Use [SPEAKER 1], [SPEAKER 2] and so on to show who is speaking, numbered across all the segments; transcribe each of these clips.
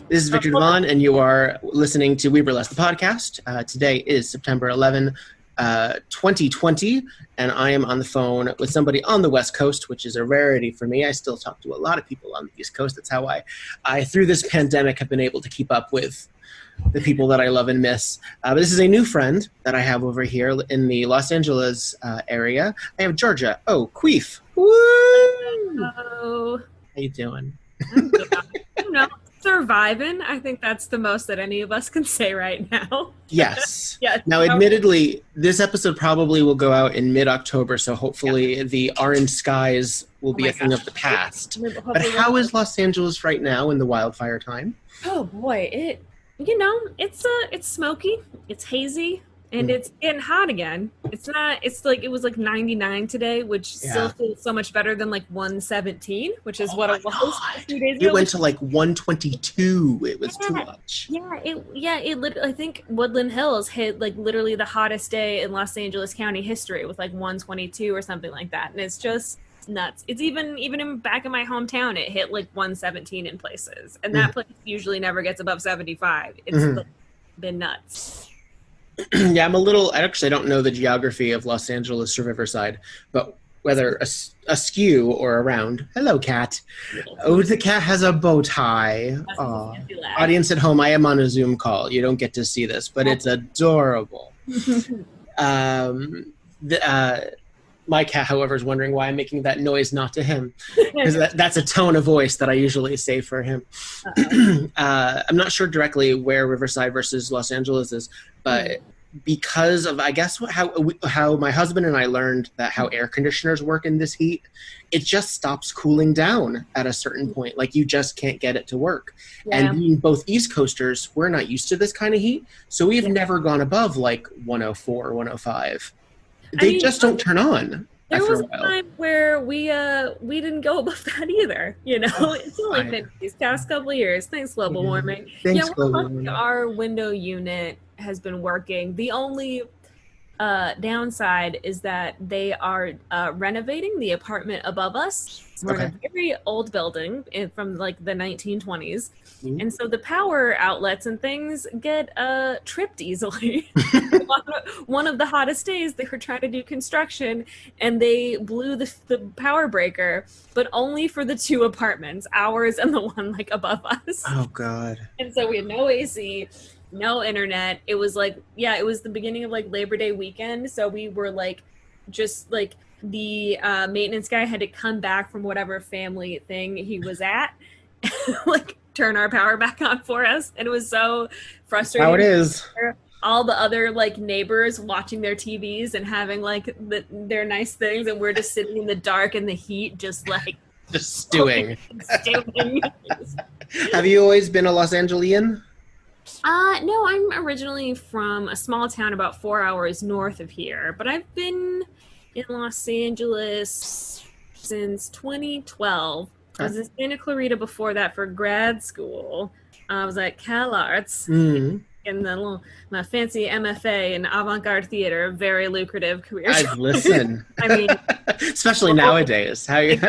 [SPEAKER 1] This is Viktor Devonne, and you are listening to WEBurlesque, the podcast. Today is September 11, 2020, and I am on the phone with somebody on the West Coast, which is a rarity for me. I still talk to a lot of people on the East Coast. That's how I through this pandemic, have been able to keep up with the people that I love and miss. But this is a new friend that I have over here in the Los Angeles area. I have Georgia. Oh, Queef. Woo!
[SPEAKER 2] Hello.
[SPEAKER 1] How you doing?
[SPEAKER 2] I'm good. Surviving. I think that's the most that any of us can say right now.
[SPEAKER 1] Yes.
[SPEAKER 2] Yes.
[SPEAKER 1] Now, admittedly, this episode probably will go out in mid-October, so hopefully the orange skies will be a thing of the past. But how is Los Angeles right now in the wildfire time?
[SPEAKER 2] Oh boy, it's smoky, it's hazy, and it's getting hot again. It was like 99 today, which still feels so much better than like 117, which is what it was a few days ago.
[SPEAKER 1] It went to like 122. It was too much.
[SPEAKER 2] I think Woodland Hills hit like literally the hottest day in Los Angeles County history with like 122 or something like that. And it's just nuts. It's even back in my hometown, it hit like 117 in places. And that place usually never gets above 75. It's been nuts.
[SPEAKER 1] Yeah, I actually don't know the geography of Los Angeles or Riverside, but whether askew or around. Hello, cat. Oh, the cat has a bow tie. Audience at home, I am on a Zoom call. You don't get to see this, but it's adorable. My cat, however, is wondering why I'm making that noise not to him, because that's a tone of voice that I usually say for him. I'm not sure directly where Riverside versus Los Angeles is, but because of, I guess, how my husband and I learned that how air conditioners work in this heat, it just stops cooling down at a certain point. Like, you just can't get it to work. Yeah. And being both East Coasters, we're not used to this kind of heat, so we've never gone above like 104, 105. They just don't turn on.
[SPEAKER 2] There was a time where we didn't go above that either. You know, it's only been these past couple of years. Thanks, global warming. Our window unit has been working. The only downside is that they are renovating the apartment above us. We're in a very old building from like the 1920s. And so the power outlets and things get tripped easily. One of the hottest days, they were trying to do construction and they blew the power breaker, but only for the two apartments, ours and the one like above us.
[SPEAKER 1] Oh, God.
[SPEAKER 2] And so we had no AC, no internet. It was like, it was the beginning of like Labor Day weekend. So we were like, just like the maintenance guy had to come back from whatever family thing he was at, like turn our power back on for us. And it was so frustrating.
[SPEAKER 1] How it is.
[SPEAKER 2] All the other like neighbors watching their TVs and having like their nice things. And we're just sitting in the dark and the heat, just like.
[SPEAKER 1] Just stewing. Have you always been a Los Angelian?
[SPEAKER 2] No, I'm originally from a small town about 4 hours north of here, but I've been in Los Angeles since 2012. I was in Santa Clarita before that for grad school. I was at Cal Arts in my fancy MFA in avant-garde theater, a very lucrative career.
[SPEAKER 1] Listen. I mean, especially nowadays.
[SPEAKER 2] Exactly.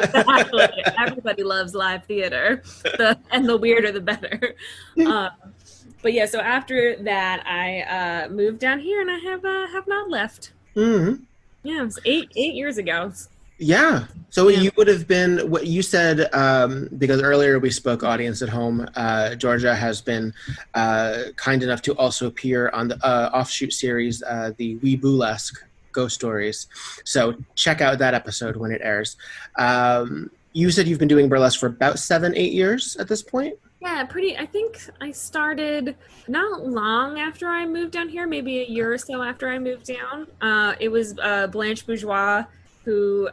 [SPEAKER 2] Everybody loves live theater, and the weirder the better. But yeah, so after that, I moved down here, and I have not left. Mm-hmm. Yeah, it was eight years ago.
[SPEAKER 1] Yeah. So you would have been, what you said, because earlier we spoke, audience at home, Georgia has been kind enough to also appear on the offshoot series, the WEBoolesque Ghost Stories. So check out that episode when it airs. You said you've been doing burlesque for about 7-8 years at this point?
[SPEAKER 2] Yeah, I think I started not long after I moved down here, maybe a year or so after I moved down. It was Blanche Bourgeois who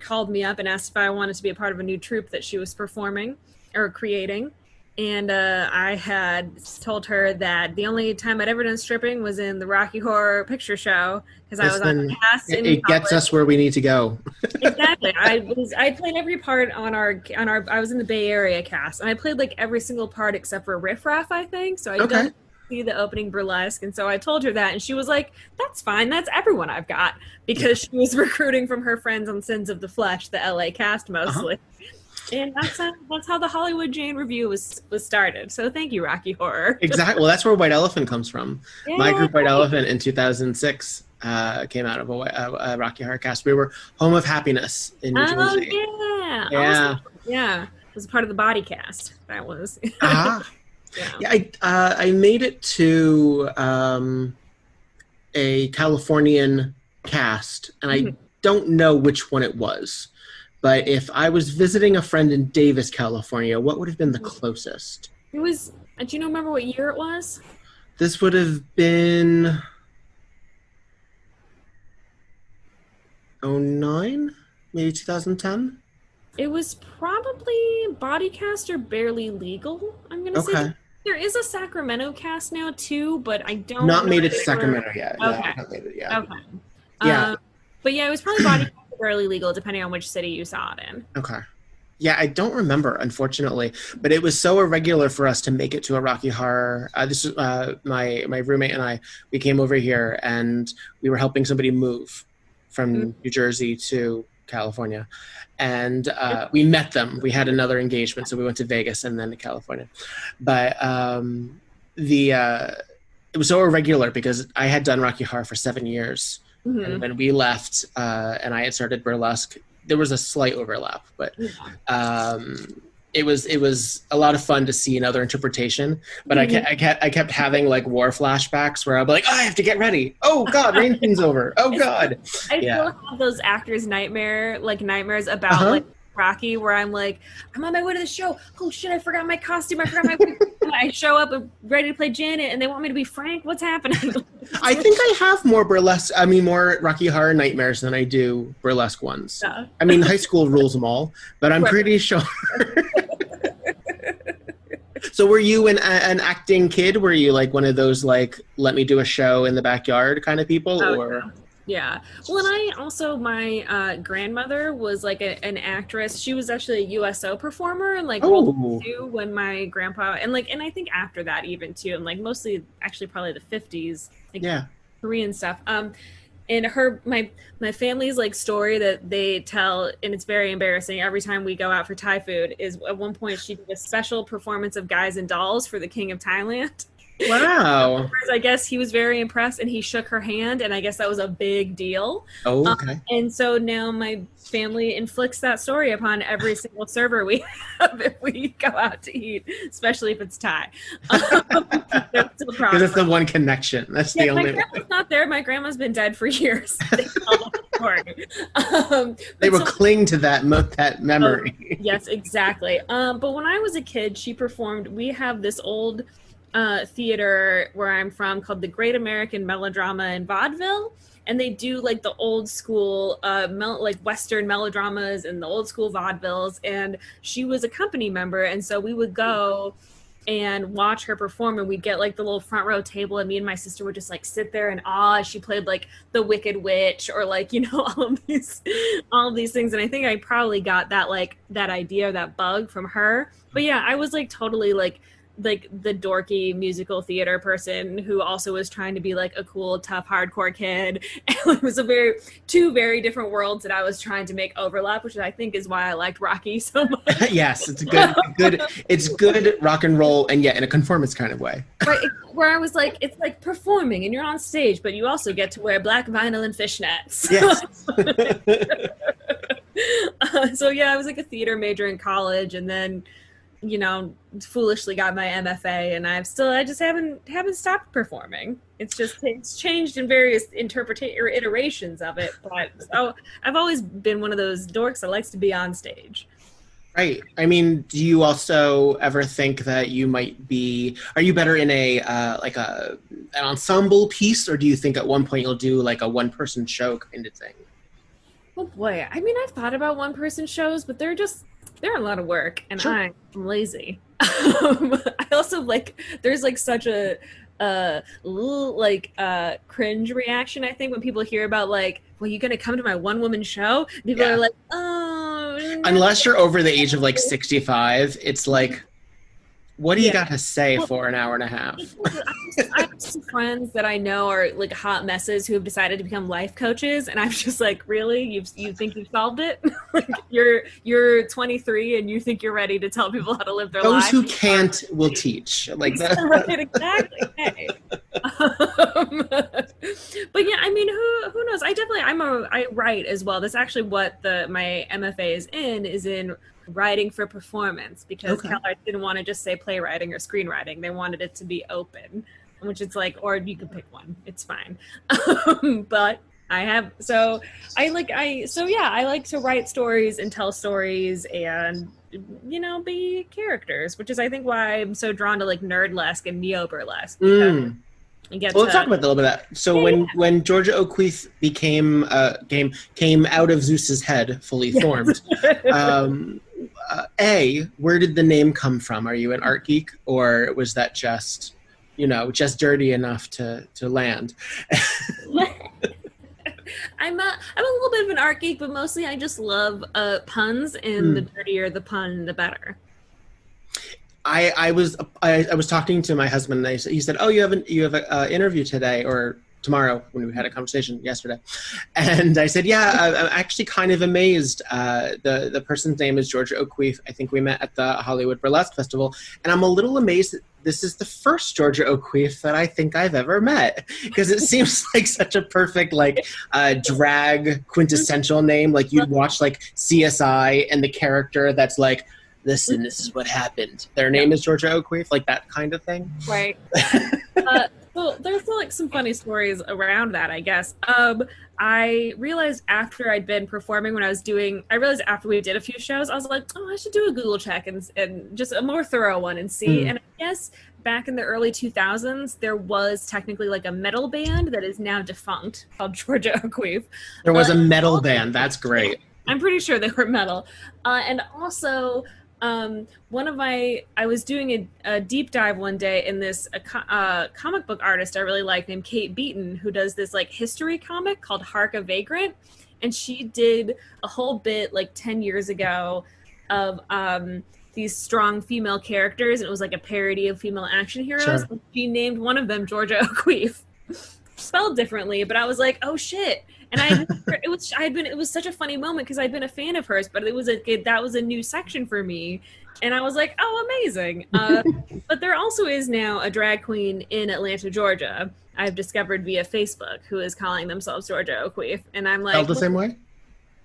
[SPEAKER 2] called me up and asked if I wanted to be a part of a new troupe that she was performing or creating. And I had told her that the only time I'd ever done stripping was in the Rocky Horror Picture Show because I was on the cast in college.
[SPEAKER 1] It gets us where we need to go.
[SPEAKER 2] Exactly. I played every part on our. I was in the Bay Area cast, and I played like every single part except for Riff Raff, I think. So I don't see the opening burlesque, and so I told her that, and she was like, "That's fine. That's everyone I've got," because she was recruiting from her friends on Sins of the Flesh, the LA cast mostly. And that's how the Hollywood Jane Review was started. So thank you, Rocky Horror.
[SPEAKER 1] Exactly. Well, that's where White Elephant comes from.
[SPEAKER 2] Yeah,
[SPEAKER 1] My group, White Elephant, in 2006 came out of a Rocky Horror cast. We were Home of Happiness in New Jersey.
[SPEAKER 2] Yeah.
[SPEAKER 1] Yeah.
[SPEAKER 2] Yeah. It was part of the body cast. That was.
[SPEAKER 1] Yeah. I made it to a Californian cast, and I don't know which one it was. But if I was visiting a friend in Davis, California, what would have been the closest?
[SPEAKER 2] It was, do you remember what year it was?
[SPEAKER 1] This would have been 2009, maybe 2010.
[SPEAKER 2] It was probably body cast or barely legal, I'm going to say. There is a Sacramento cast now too, but I don't
[SPEAKER 1] Not made it to Sacramento yet.
[SPEAKER 2] Okay.
[SPEAKER 1] No, not made it yet.
[SPEAKER 2] Okay.
[SPEAKER 1] Yeah.
[SPEAKER 2] But yeah, it was probably body cast or barely legal, depending on which city you saw it in.
[SPEAKER 1] Okay. Yeah, I don't remember, unfortunately, but it was so irregular for us to make it to a Rocky Horror. This is my roommate and I. We came over here and we were helping somebody move from New Jersey to California, and we met them. We had another engagement, so we went to Vegas and then to California. But it was so irregular because I had done Rocky Horror for 7 years, and when we left and I had started burlesque, there was a slight overlap, but it was a lot of fun to see another interpretation. But I kept having like war flashbacks where I'd be like, oh, I have to get ready. Oh God, rain thing's over. Oh God.
[SPEAKER 2] I still have those actors' nightmares about like Rocky, where I'm like, I'm on my way to the show. Oh shit, I forgot my costume. I forgot my. I show up ready to play Janet, and they want me to be Frank. What's happening?
[SPEAKER 1] I think I have more more Rocky Horror nightmares than I do burlesque ones. Yeah. I mean, high school rules them all, but I'm pretty sure. So were you an acting kid? Were you like one of those like, let me do a show in the backyard kind of people? Or?
[SPEAKER 2] Yeah. Well, and my grandmother was like an actress. She was actually a USO performer and like World War II when my grandpa, and I think after that even too, and like mostly actually probably the 50s, like Korean stuff. And my family's like story that they tell, and it's very embarrassing every time we go out for Thai food, is at one point she did a special performance of Guys and Dolls for the King of Thailand.
[SPEAKER 1] Wow.
[SPEAKER 2] I guess he was very impressed and he shook her hand, and I guess that was a big deal.
[SPEAKER 1] Oh, okay.
[SPEAKER 2] And so now my family inflicts that story upon every single server we have if we go out to eat, especially if it's Thai.
[SPEAKER 1] Because it's the one connection. That's the only.
[SPEAKER 2] My grandma's not there. My grandma's been dead for years.
[SPEAKER 1] They will cling to that memory.
[SPEAKER 2] Yes, exactly. But when I was a kid, she performed. We have this old theater where I'm from called the Great American Melodrama and Vaudeville, and they do like the old school like Western melodramas and the old school vaudevilles, and she was a company member, and so we would go and watch her perform, and we'd get like the little front row table, and me and my sister would just like sit there in awe as she played like the Wicked Witch or like, you know, all of these things. And I think I probably got that idea, that bug from her. But yeah, I was like totally like the dorky musical theater person who also was trying to be like a cool, tough, hardcore kid. And it was two very different worlds that I was trying to make overlap, which I think is why I liked Rocky so much.
[SPEAKER 1] Yes, it's it's good rock and roll, and yet in a conformist kind of way.
[SPEAKER 2] Right, where I was like, it's like performing and you're on stage, but you also get to wear black vinyl and fishnets.
[SPEAKER 1] Yes.
[SPEAKER 2] So yeah, I was like a theater major in college, and then, you know, foolishly got my MFA, and I just haven't stopped performing. It's changed in various iterations of it, but so I've always been one of those dorks that likes to be on stage.
[SPEAKER 1] Right. I mean, do you also ever think that you are you better in an ensemble piece, or do you think at one point you'll do like a one-person show kind of thing?
[SPEAKER 2] Oh boy. I mean, I've thought about one-person shows, but they're a lot of work, and
[SPEAKER 1] sure.
[SPEAKER 2] I'm lazy. I also there's like such a cringe reaction, I think, when people hear about like, well, you gonna come to my one-woman show? People are like, oh.
[SPEAKER 1] Unless you're over the age of like 65, it's like What do you got to say for an hour and a half?
[SPEAKER 2] I have some friends that I know are like hot messes who have decided to become life coaches, and I'm just like, really? You think you've solved it? Like you're 23 and you think you're ready to tell people how to live their lives?
[SPEAKER 1] Those who can't will teach. Like that.
[SPEAKER 2] Right, exactly. Hey. But yeah, I mean, who knows? I write as well. That's actually what my MFA is in writing for performance, because CalArts didn't want to just say playwriting or screenwriting. They wanted it to be open, which it's like, or you can pick one. It's fine. But I like to write stories and tell stories and, be characters, which is, I think, why I'm so drawn to like nerdlesque and neo-burlesque.
[SPEAKER 1] Let's talk about a little bit of that. So when Georgia O'Keeffe came out of Zeus's head, fully formed, where did the name come from? Are you an art geek, or was that just dirty enough to land?
[SPEAKER 2] I'm a little bit of an art geek, but mostly I just love puns, and the dirtier the pun, the better.
[SPEAKER 1] I was talking to my husband, and he said, "Oh, you have an interview today or tomorrow," when we had a conversation yesterday. And I said, "Yeah, I'm actually kind of amazed. The person's name is Georgia O'Keeffe. I think we met at the Hollywood Burlesque Festival, and I'm a little amazed that this is the first Georgia O'Keeffe that I think I've ever met, because it seems like such a perfect drag quintessential name. Like you'd watch like CSI, and the character that's like, listen, this is what happened. Their name is Georgia O'Keeffe, like that kind of thing."
[SPEAKER 2] Right. Well, there's like some funny stories around that, I guess. I realized after I'd been performing, I realized after we did a few shows, I was like, oh, I should do a Google check and just a more thorough one and see. And I guess back in the early 2000s, there was technically like a metal band that is now defunct called Georgia O'Keeffe.
[SPEAKER 1] There was a metal band. That's great.
[SPEAKER 2] I'm pretty sure they were metal. And also, I was doing a deep dive one day in this comic book artist I really like named Kate Beaton, who does this like history comic called Hark a Vagrant. And she did a whole bit like 10 years ago of these strong female characters. And it was like a parody of female action heroes.
[SPEAKER 1] Sure.
[SPEAKER 2] And she named one of them Georgia O'Keeffe, spelled differently, but I was like, oh shit. And it was such a funny moment because I'd been a fan of hers, but that was a new section for me, and I was like, oh, amazing. But there also is now a drag queen in Atlanta, Georgia, I've discovered via Facebook, who is calling themselves Georgia O'Keeffe, and I'm like,
[SPEAKER 1] spelled the same way?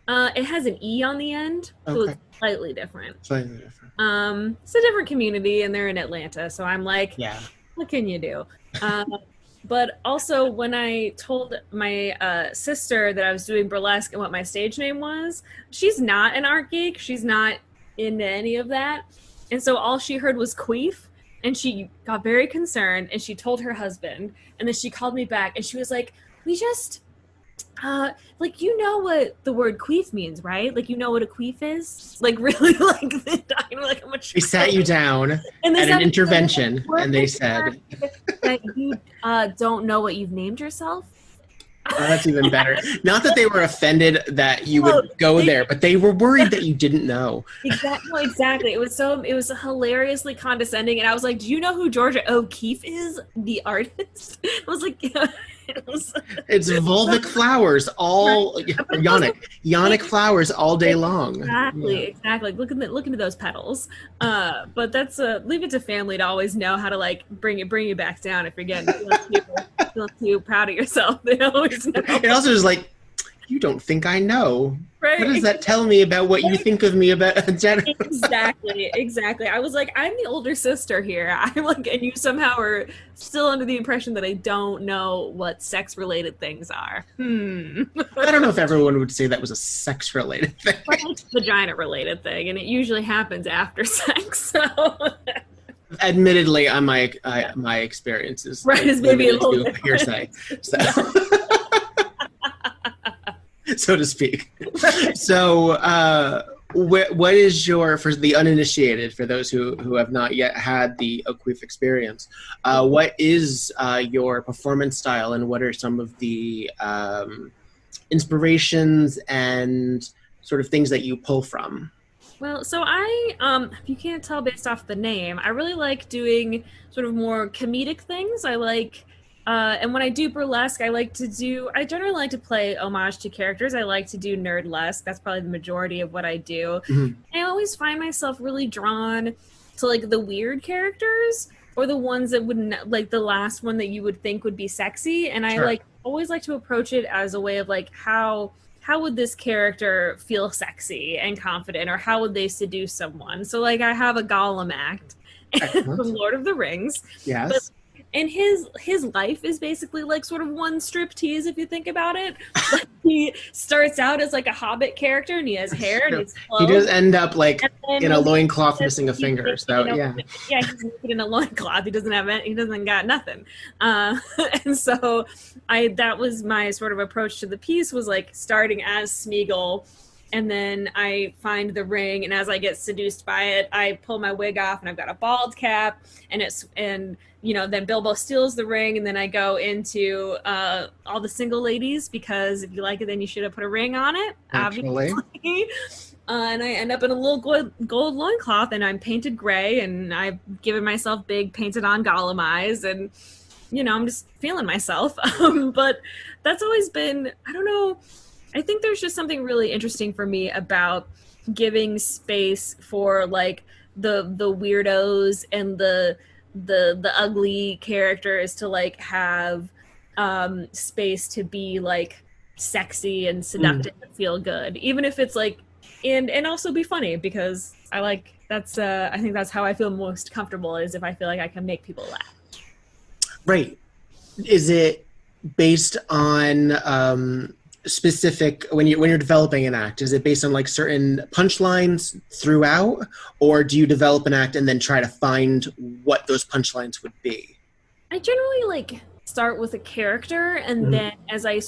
[SPEAKER 2] It has an E on the end, so it's slightly different. It's a different community, and they're in Atlanta, so I'm like, what can you do? But also, when I told my sister that I was doing burlesque and what my stage name was, she's not an art geek. She's not into any of that. And so all she heard was queef, and she got very concerned, and she told her husband. And then she called me back, and she was like, we just... you know what the word queef means, right? Like, you know what a queef is? Like, really, like how much...
[SPEAKER 1] They sat you down at an intervention, and they said...
[SPEAKER 2] that you don't know what you've named yourself?
[SPEAKER 1] Oh, that's even better. Not that they were offended that you would go there, but they were worried that you didn't know.
[SPEAKER 2] Exactly. It was hilariously condescending, and I was like, do you know who Georgia O'Keeffe is? The artist? I was like...
[SPEAKER 1] It's vulvic flowers all yonic flowers all day long.
[SPEAKER 2] Exactly. Look into those petals. But that's leave it to family to always know how to like bring you back down if you're getting feel too proud of yourself. They always know.
[SPEAKER 1] It also is like, you don't think I know.
[SPEAKER 2] Right.
[SPEAKER 1] What does that tell me about what you think of me about Jennifer?
[SPEAKER 2] Exactly. I was like, I'm the older sister here. I'm like, and you somehow are still under the impression that I don't know what sex-related things are.
[SPEAKER 1] I don't know if everyone would say that was a sex-related thing.
[SPEAKER 2] It's a vagina-related thing, and it usually happens after sex. So.
[SPEAKER 1] Admittedly, on my experiences,
[SPEAKER 2] right, is maybe a little
[SPEAKER 1] hearsay. So to speak. So what is for the uninitiated, for those who have not yet had the O'Keeffe experience, what is your performance style, and what are some of the inspirations and sort of things that you pull from?
[SPEAKER 2] Well, so if you can't tell based off the name, I really like doing sort of more comedic things. I like, and when I do burlesque, I generally like to play homage to characters. I like to do nerdlesque. That's probably the majority of what I do.
[SPEAKER 1] Mm-hmm.
[SPEAKER 2] I always find myself really drawn to like the weird characters or the ones that wouldn't, like the last one that you would think would be sexy. And I
[SPEAKER 1] Sure.
[SPEAKER 2] like always like to approach it as a way of like how would this character feel sexy and confident, or how would they seduce someone? So like I have a Gollum act
[SPEAKER 1] Excellent.
[SPEAKER 2] from Lord of the Rings, but
[SPEAKER 1] Yes.
[SPEAKER 2] and his life is basically like sort of one strip tease if you think about it. Like he starts out as like a hobbit character and he has hair and he's
[SPEAKER 1] He
[SPEAKER 2] clothes.
[SPEAKER 1] does end up like
[SPEAKER 2] And
[SPEAKER 1] in a
[SPEAKER 2] when
[SPEAKER 1] loincloth missing a finger. So yeah.
[SPEAKER 2] yeah, he's naked in a loincloth. He doesn't have it. He doesn't got nothing. Uh, and so that was my sort of approach to the piece, was like starting as Smeagol, and then I find the ring, and as I get seduced by it, I pull my wig off, and I've got a bald cap, and then Bilbo steals the ring, and then I go into all the single ladies, because if you like it, then you should have put a ring on it,
[SPEAKER 1] Actually.
[SPEAKER 2] obviously. And I end up in a little gold loincloth, and I'm painted gray, and I've given myself big painted on Gollum eyes, and I'm just feeling myself. But that's always been, I don't know, I think there's just something really interesting for me about giving space for like the weirdos and the ugly characters to like have space to be like sexy and seductive and feel good, even if it's like, and also be funny, because I think that's how I feel most comfortable, is if I feel like I can make people laugh.
[SPEAKER 1] Right. Is it based on specific, when you're developing an act, is it based on like certain punchlines throughout, or do you develop an act and then try to find what those punchlines would be?
[SPEAKER 2] I generally like start with a character, and then as I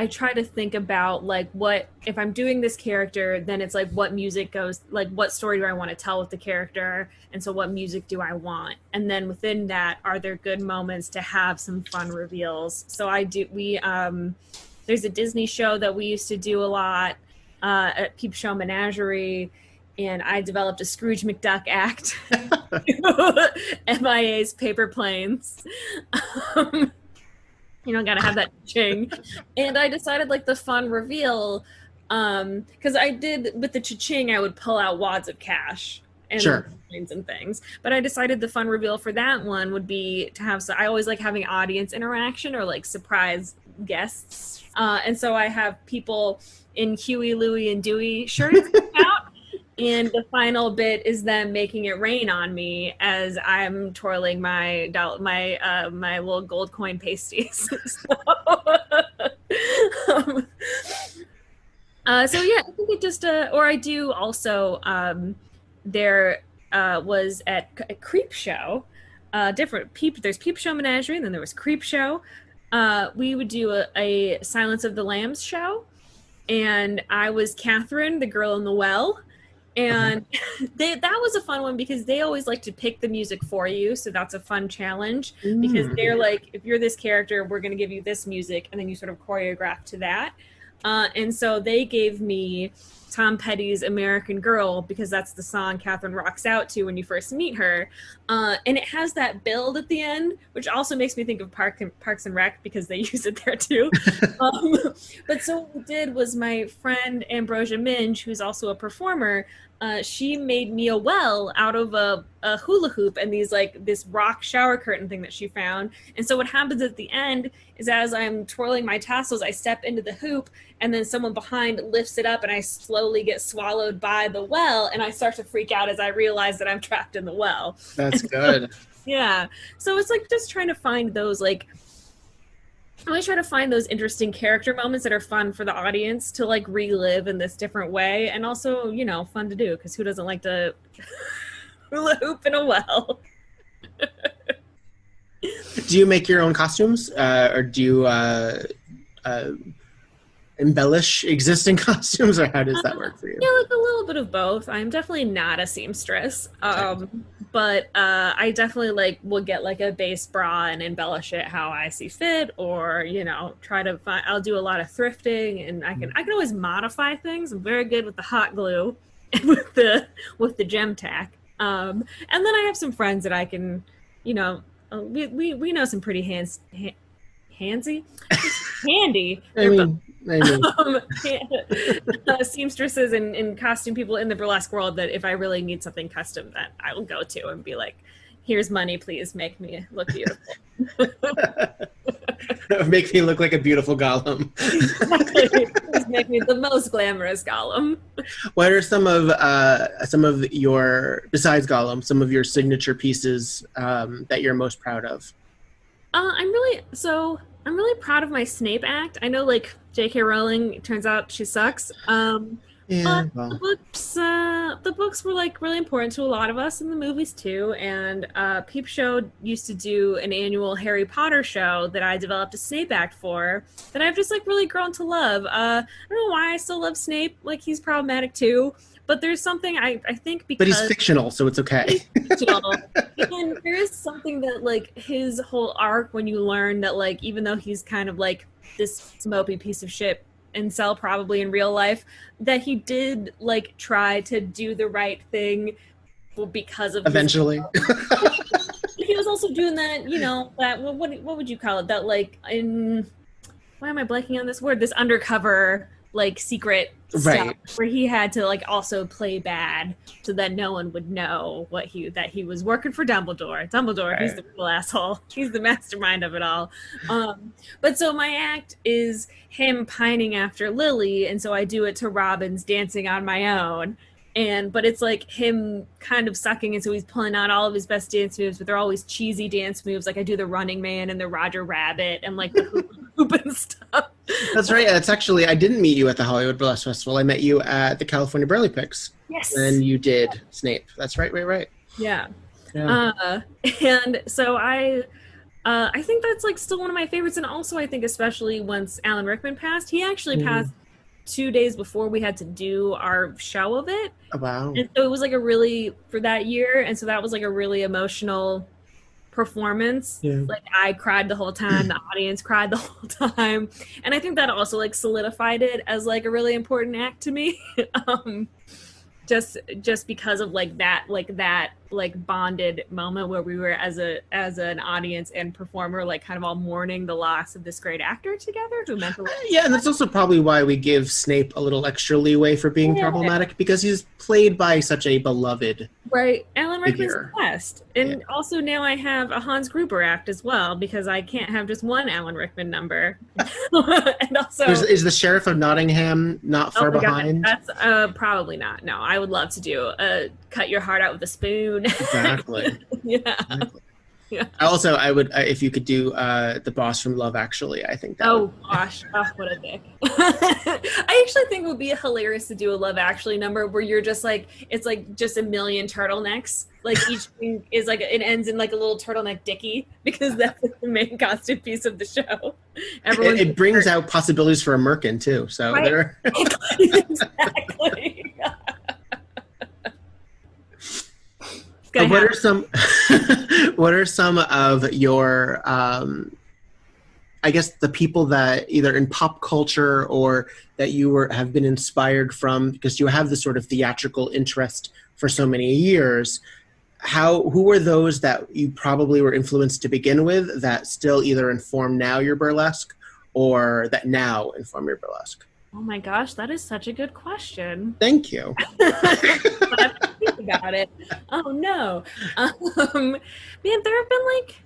[SPEAKER 2] try to think about like, what if I'm doing this character, then it's like what music goes, like what story do I want to tell with the character, and so what music do I want, and then within that, are there good moments to have some fun reveals. So there's a Disney show that we used to do a lot at Peep Show Menagerie, and I developed a Scrooge McDuck act. MIA's Paper Planes. Gotta have that ching. And I decided like the fun reveal, because I did with the cha-ching, I would pull out wads of cash and
[SPEAKER 1] Sure.
[SPEAKER 2] coins and things. But I decided the fun reveal for that one would be to have, so I always like having audience interaction or like surprise guests. And so I have people in Huey, Louie, and Dewey shirts out. And the final bit is them making it rain on me as I'm twirling my little gold coin pasties. So yeah, I think it just or I do also there was at a Creep Show, there's Peep Show Menagerie, and then there was Creep Show. We would do a Silence of the Lambs show, and I was Catherine, the girl in the well. And that was a fun one, because they always like to pick the music for you, so that's a fun challenge, because they're like, if you're this character, we're going to give you this music, and then you sort of choreograph to that. And so they gave me Tom Petty's American Girl, because that's the song Catherine rocks out to when you first meet her. And it has that build at the end, which also makes me think of Parks and Rec, because they use it there too. But so what we did was, my friend Ambrosia Minge, who's also a performer, she made me a well out of a hula hoop and this rock shower curtain thing that she found. And so what happens at the end is, as I'm twirling my tassels, I step into the hoop, and then someone behind lifts it up, and I slowly get swallowed by the well, and I start to freak out as I realize that I'm trapped in the well.
[SPEAKER 1] That's good.
[SPEAKER 2] Yeah. So it's like just trying to find those, like, I always try to find those interesting character moments that are fun for the audience to like relive in this different way, and also, fun to do, because who doesn't like to hula hoop in a well?
[SPEAKER 1] Do you make your own costumes, or do you embellish existing costumes, or how does that work for you?
[SPEAKER 2] Yeah, like a little bit of both. I'm definitely not a seamstress, but I definitely will get like a base bra and embellish it how I see fit, or try to find. I'll do a lot of thrifting, and I can always modify things. I'm very good with the hot glue. with the gem tack. And then I have some friends that I can, you know, we know some pretty handy. Seamstresses and costume people in the burlesque world that if I really need something custom, that I will go to and be like, here's money, please make me look beautiful.
[SPEAKER 1] Make me look like a beautiful golem.
[SPEAKER 2] Exactly. Please make me the most glamorous golem.
[SPEAKER 1] What are some of your, besides golem, some of your signature pieces that you're most proud of?
[SPEAKER 2] I'm really proud of my Snape act. I know, like, J.K. Rowling, it turns out she sucks. But the books were like really important to a lot of us, in the movies too. And Peep Show used to do an annual Harry Potter show that I developed a Snape act for, that I've just like really grown to love. I don't know why I still love Snape. Like, he's problematic too. But there's something I think because...
[SPEAKER 1] But he's fictional, so it's okay.
[SPEAKER 2] He's fictional. And there is something that, like, his whole arc, when you learn that, like, even though he's kind of, like, this mopey piece of shit incel probably in real life, that he did, like, try to do the right thing because of...
[SPEAKER 1] Eventually.
[SPEAKER 2] He was also doing that, you know, that... What would you call it? That, like, in... Why am I blanking on this word? This undercover... like secret stuff, where he had to like also play bad so that no one would know that he was working for Dumbledore. Right. He's the real asshole. He's the mastermind of it all. But so my act is him pining after Lily, and so I do it to Robin's dancing on my own. But it's like him kind of sucking, and so he's pulling out all of his best dance moves, but they're always cheesy dance moves. Like I do the Running Man and the Roger Rabbit and like the hoop and stuff.
[SPEAKER 1] That's right. That's actually, I didn't meet you at the Hollywood Burlesque Festival. I met you at the California Burlesque.
[SPEAKER 2] Yes.
[SPEAKER 1] And you did Snape. That's right.
[SPEAKER 2] Yeah. And so I think that's like still one of my favorites. And also I think especially once Alan Rickman passed, he actually passed 2 days before we had to do our show of it.
[SPEAKER 1] Oh, wow.
[SPEAKER 2] And so it was like a really, for that year, and so that was like a really emotional performance. Like I cried the whole time, the audience cried the whole time, and I think that also like solidified it as like a really important act to me. Just because of like that bonded moment where we were as an audience and performer like kind of all mourning the loss of this great actor together who meant a lot.
[SPEAKER 1] Yeah, and that's also probably why we give Snape a little extra leeway for being problematic, because he's played by such a beloved
[SPEAKER 2] Alan Rickman's the best. And also now I have a Hans Gruber act as well, because I can't have just one Alan Rickman number. And also
[SPEAKER 1] is the Sheriff of Nottingham not far behind?
[SPEAKER 2] God, that's probably not. No, I would love to do Cut Your Heart Out with a Spoon.
[SPEAKER 1] Exactly.
[SPEAKER 2] Exactly. Yeah.
[SPEAKER 1] Also, I would if you could do the boss from Love Actually. I think that.
[SPEAKER 2] Oh gosh, what a dick! I actually think it would be hilarious to do a Love Actually number where you're just like, it's like just a million turtlenecks. Like each thing is like, it ends in like a little turtleneck dickie, because that's the main costume piece of the show.
[SPEAKER 1] It brings out possibilities for a merkin too. So there.
[SPEAKER 2] Exactly.
[SPEAKER 1] What are some of your I guess the people that either in pop culture or that you have been inspired from, because you have this sort of theatrical interest for so many years, who were those that you probably were influenced to begin with that still either inform now your burlesque or that now inform your burlesque?
[SPEAKER 2] Oh my gosh, that is such a good question.
[SPEAKER 1] Thank you.
[SPEAKER 2] I have to think about it. Oh no. Man, there have been like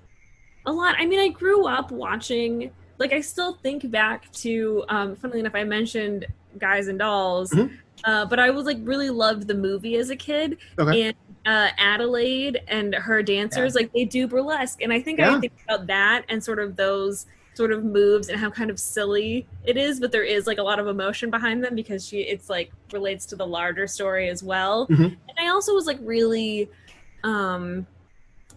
[SPEAKER 2] a lot. I mean, I grew up watching, like I still think back to, funnily enough, I mentioned Guys and Dolls, but I was like really loved the movie as a kid. And Adelaide and her dancers, like they do burlesque. And I think I think about that and sort of those sort of moves and how kind of silly it is, but there is like a lot of emotion behind them because it's like relates to the larger story as well. And I also was like really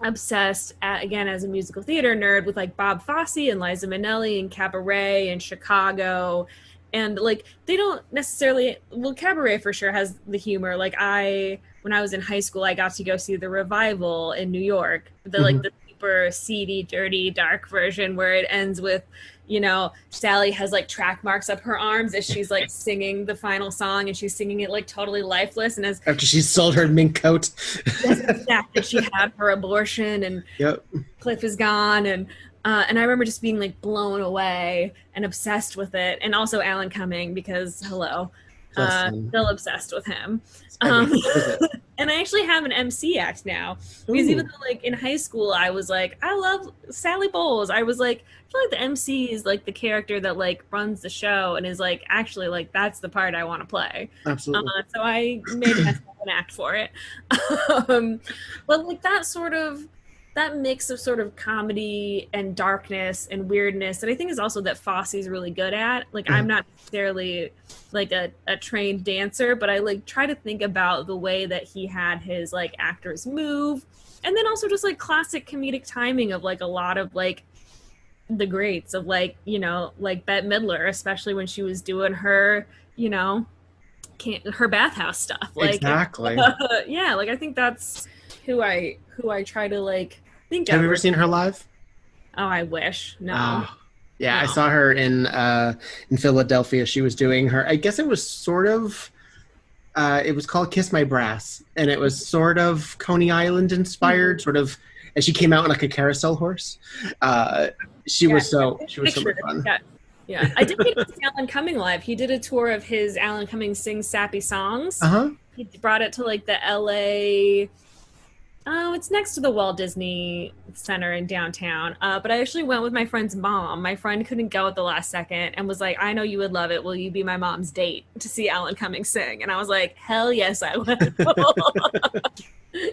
[SPEAKER 2] obsessed again as a musical theater nerd with like Bob Fosse and Liza Minnelli and Cabaret and Chicago, and like they don't necessarily, well, Cabaret for sure has the humor. Like when I was in high school, I got to go see the Revival in New York, the super seedy, dirty, dark version where it ends with, you know, Sally has like track marks up her arms as she's like singing the final song, and she's singing it like totally lifeless. And as
[SPEAKER 1] after she sold her mink coat,
[SPEAKER 2] after she had her abortion, and Cliff is gone, and I remember just being like blown away and obsessed with it, and also Alan Cumming, because hello, still obsessed with him. And I actually have an MC act now, because even though like in high school I was like, I love Sally Bowles, I was like, I feel like the MC is like the character that like runs the show and is like actually like that's the part I want to play.
[SPEAKER 1] Absolutely.
[SPEAKER 2] So I made myself an act for it. But like that mix of sort of comedy and darkness and weirdness, and I think is also that Fosse's really good at. Like I'm not necessarily like a trained dancer, but I like try to think about the way that he had his like actors move, and then also just like classic comedic timing of like a lot of like the greats of like, you know, like Bette Midler, especially when she was doing her, you know, her bathhouse stuff. Like
[SPEAKER 1] exactly.
[SPEAKER 2] Yeah, like I think that's who I try to like think.
[SPEAKER 1] Have you ever seen her live?
[SPEAKER 2] Oh, I wish. No.
[SPEAKER 1] Yeah,
[SPEAKER 2] no.
[SPEAKER 1] I saw her in Philadelphia. She was doing her, I guess it was sort of, it was called Kiss My Brass, and it was sort of Coney Island inspired, sort of, and she came out on like a carousel horse. She was so much fun.
[SPEAKER 2] Yeah, I did get to see Alan Cumming live. He did a tour of his Alan Cumming Sings Sappy Songs. He brought it to like the LA. Oh, it's next to the Walt Disney Center in downtown. But I actually went with my friend's mom. My friend couldn't go at the last second and was like, I know you would love it. Will you be my mom's date to see Alan Cumming sing? And I was like, hell yes, I will.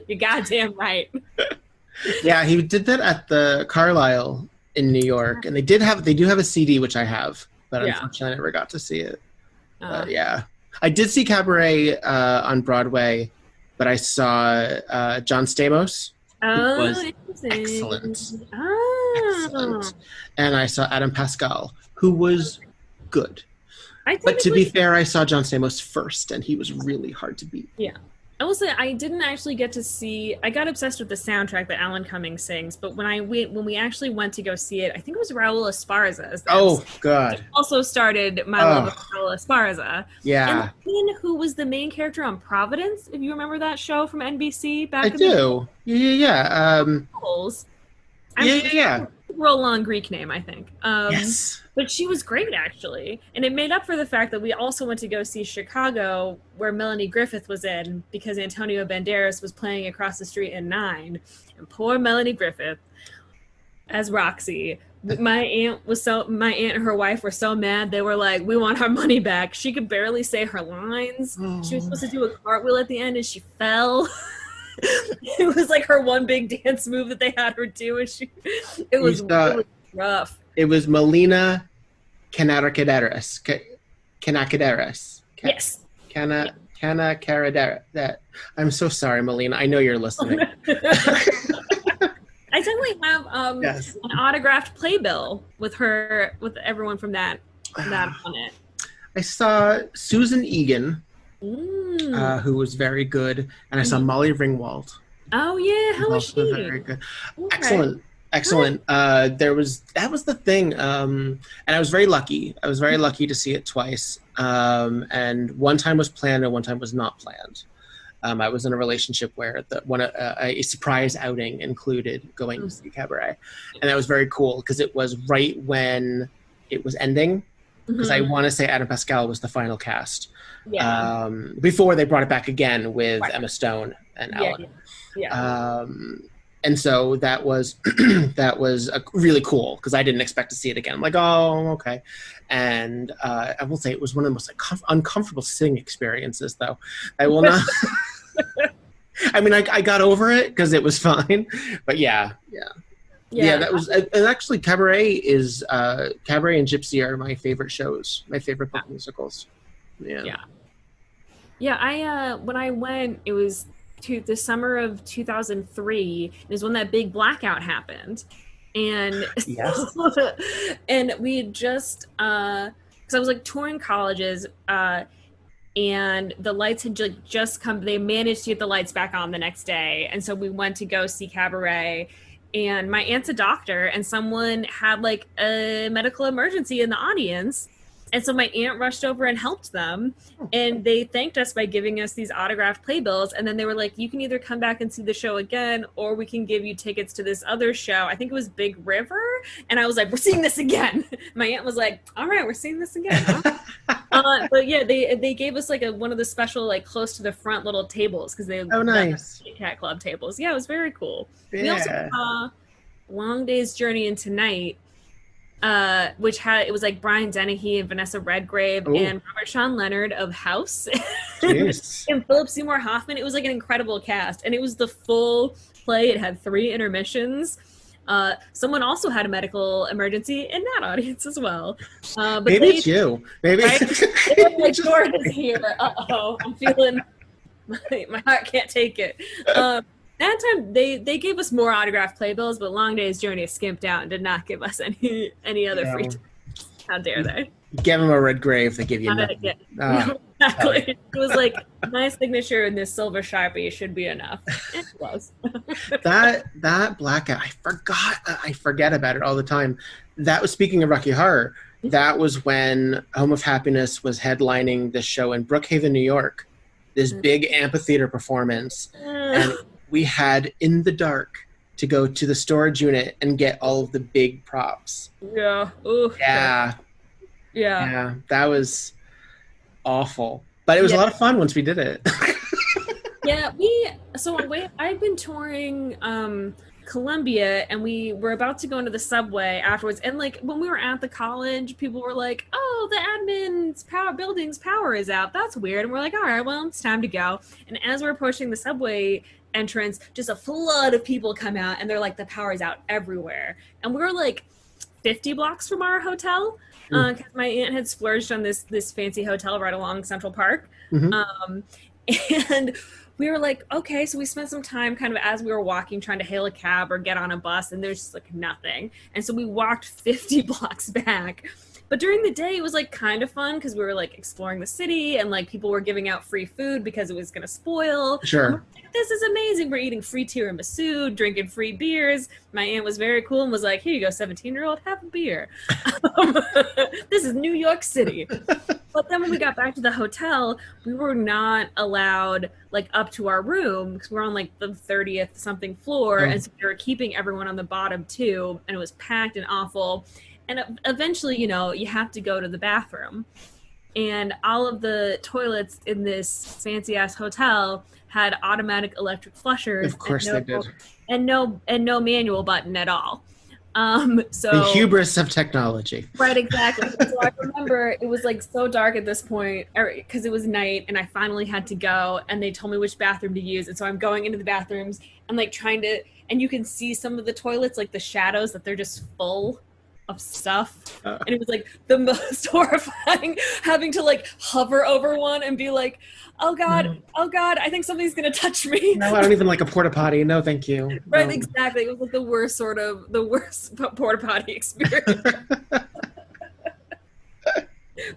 [SPEAKER 2] You're goddamn right.
[SPEAKER 1] Yeah, he did that at the Carlisle in New York. And they do have a CD, which I have, but unfortunately I never got to see it. Yeah. I did see Cabaret on Broadway. But I saw John Stamos, who was excellent. Excellent. And I saw Adam Pascal, who was good. But to be fair, I saw John Stamos first, and he was really hard to beat.
[SPEAKER 2] Yeah. I will say I didn't actually get to see. I got obsessed with the soundtrack that Alan Cumming sings, but when we actually went to go see it, I think it was Raul Esparza.
[SPEAKER 1] Oh God!
[SPEAKER 2] Also started my love of Raul Esparza.
[SPEAKER 1] Yeah.
[SPEAKER 2] And who was the main character on Providence? If you remember that show from NBC back.
[SPEAKER 1] I do. Yeah.
[SPEAKER 2] Yeah. Real long Greek name, I think.
[SPEAKER 1] Yes.
[SPEAKER 2] But she was great, actually. And it made up for the fact that we also went to go see Chicago, where Melanie Griffith was in, because Antonio Banderas was playing across the street in 9. And poor Melanie Griffith, as Roxy. My aunt and her wife were so mad. They were like, we want our money back. She could barely say her lines. She was supposed to do a cartwheel at the end, and she fell. It was like her one big dance move that they had her do, and it was really rough.
[SPEAKER 1] It was Melina Canacadaras.
[SPEAKER 2] Yes.
[SPEAKER 1] Canacadaras. I'm so sorry, Melina. I know you're listening.
[SPEAKER 2] I definitely have an autographed playbill with everyone from that on it.
[SPEAKER 1] I saw Susan Egan, who was very good, and I saw Molly Ringwald.
[SPEAKER 2] Oh yeah, how was she?
[SPEAKER 1] Very good. Okay. Excellent. That was the thing, and I was very lucky. I was very lucky to see it twice, and one time was planned and one time was not planned. I was in a relationship where a surprise outing included going to see Cabaret, and that was very cool because it was right when it was ending. Because I want to say Adam Pascal was the final cast. Yeah. Before they brought it back again with Emma Stone and Ellen. Yeah. And so that was really cool because I didn't expect to see it again. I'm like, oh, okay. And I will say it was one of the most uncomfortable sitting experiences, though. I will not. I mean, I got over it because it was fine, but yeah. That was, and actually Cabaret and Gypsy are my favorite shows, my favorite book musicals. Yeah. I
[SPEAKER 2] when I went, it was the summer of 2003 is when that big blackout happened, and and we had just because I was like touring colleges, and the lights had just come. They managed to get the lights back on the next day, and so we went to go see Cabaret. and my aunt's a doctor, and someone had like a medical emergency in the audience. And so my aunt rushed over and helped them, and they thanked us by giving us these autographed playbills. And then they were like, you can either come back and see the show again, or we can give you tickets to this other show. I think it was Big River. And I was like, we're seeing this again. My aunt was like, all right, we're seeing this again. But yeah, they gave us like one of the special, like close to the front little tables, because they
[SPEAKER 1] nice
[SPEAKER 2] Cat Club tables. Yeah, it was very cool.
[SPEAKER 1] Yeah.
[SPEAKER 2] We also saw Long Day's Journey into Night, which it was like Brian Dennehy and Vanessa Redgrave and Robert Sean Leonard of House and Philip Seymour Hoffman. It was like an incredible cast, and it was the full play. It had 3 intermissions. Someone also had a medical emergency in that audience as well. But
[SPEAKER 1] maybe it's you. Maybe
[SPEAKER 2] right? Like, Jordan is here. I'm feeling my heart can't take it. That time they gave us more autographed playbills, but Long Day's Journey skimped out and did not give us any other free tickets. How dare they?
[SPEAKER 1] Give them a Redgrave, they give you nothing.
[SPEAKER 2] Exactly. It was like, my signature in this silver Sharpie should be enough. It was.
[SPEAKER 1] that blackout, I forget about it all the time. That was, speaking of Rocky Horror, that was when Home of Happiness was headlining the show in Brookhaven, New York. This big amphitheater performance. And we had, in the dark, to go to the storage unit and get all of the big props.
[SPEAKER 2] Yeah. Ooh.
[SPEAKER 1] Yeah.
[SPEAKER 2] Yeah.
[SPEAKER 1] That was awful. But it was a lot of fun once we did it.
[SPEAKER 2] Yeah, I've been touring Columbia, and we were about to go into the subway afterwards. And like, when we were at the college, people were like, oh, the admin's building's power is out. That's weird. And we're like, all right, well, it's time to go. And as we're approaching the subway entrance, just a flood of people come out, and they're like, the power is out everywhere. And we were like 50 blocks from our hotel, because my aunt had splurged on this fancy hotel right along Central Park. And we were like, okay, so we spent some time kind of as we were walking trying to hail a cab or get on a bus, and there's just like nothing. And so we walked 50 blocks back. But during the day, it was like kind of fun, because we were like exploring the city, and like people were giving out free food because it was going to spoil.
[SPEAKER 1] Sure.
[SPEAKER 2] Like, this is amazing. We're eating free tiramisu, drinking free beers. My aunt was very cool and was like, here you go, 17-year-old, have a beer. This is New York City. But then when we got back to the hotel, we were not allowed like up to our room, because we're on like the 30th something floor. And so we were keeping everyone on the bottom too. And it was packed and awful. And eventually, you know, you have to go to the bathroom. And all of the toilets in this fancy ass hotel had automatic electric flushers.
[SPEAKER 1] Of course they did.
[SPEAKER 2] And no manual button at all. So
[SPEAKER 1] the hubris of technology.
[SPEAKER 2] Right, exactly. So I remember it was like so dark at this point, because it was night, and I finally had to go, and they told me which bathroom to use. And so I'm going into the bathrooms and like trying to, and you can see some of the toilets, like the shadows, that they're just full of stuff. And it was like the most horrifying, having to like hover over one and be like, oh god, I think something's gonna touch me.
[SPEAKER 1] No, I don't even like a porta potty. No, thank you.
[SPEAKER 2] Right, exactly. It was like the worst porta potty experience.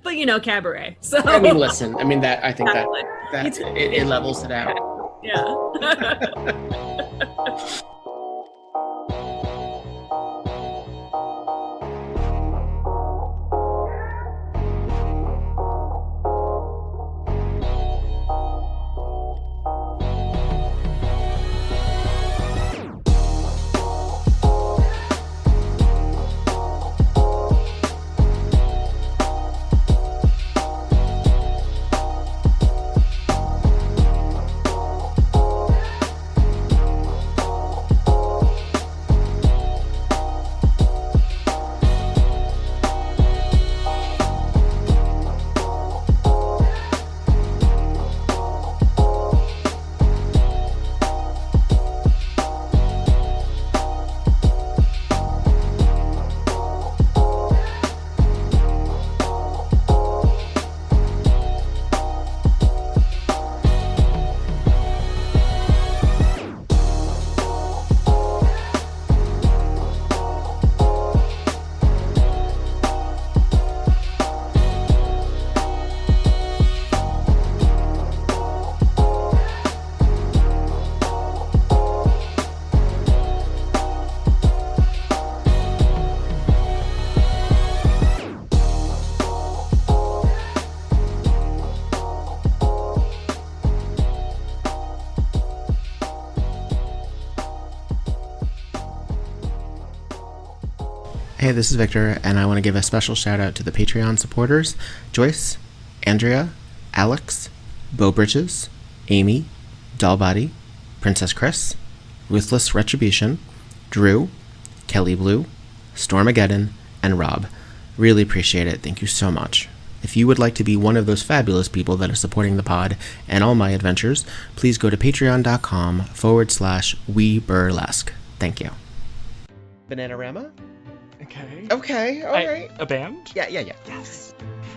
[SPEAKER 2] But you know, cabaret. So
[SPEAKER 1] I mean, listen. I mean, I think that it levels it out.
[SPEAKER 2] Yeah.
[SPEAKER 1] Hey, this is Victor, and I want to give a special shout out to the Patreon supporters: Joyce, Andrea, Alex, Bo Bridges, Amy, Dollbody, Princess Chris, Ruthless Retribution, Drew, Kelly Blue, Stormageddon, and Rob. Really appreciate it. Thank you so much. If you would like to be one of those fabulous people that are supporting the pod and all my adventures, please go to patreon.com/WEBurlesque. Thank you. Bananarama? Okay, all right.
[SPEAKER 3] A band?
[SPEAKER 1] Yeah.
[SPEAKER 3] Yes.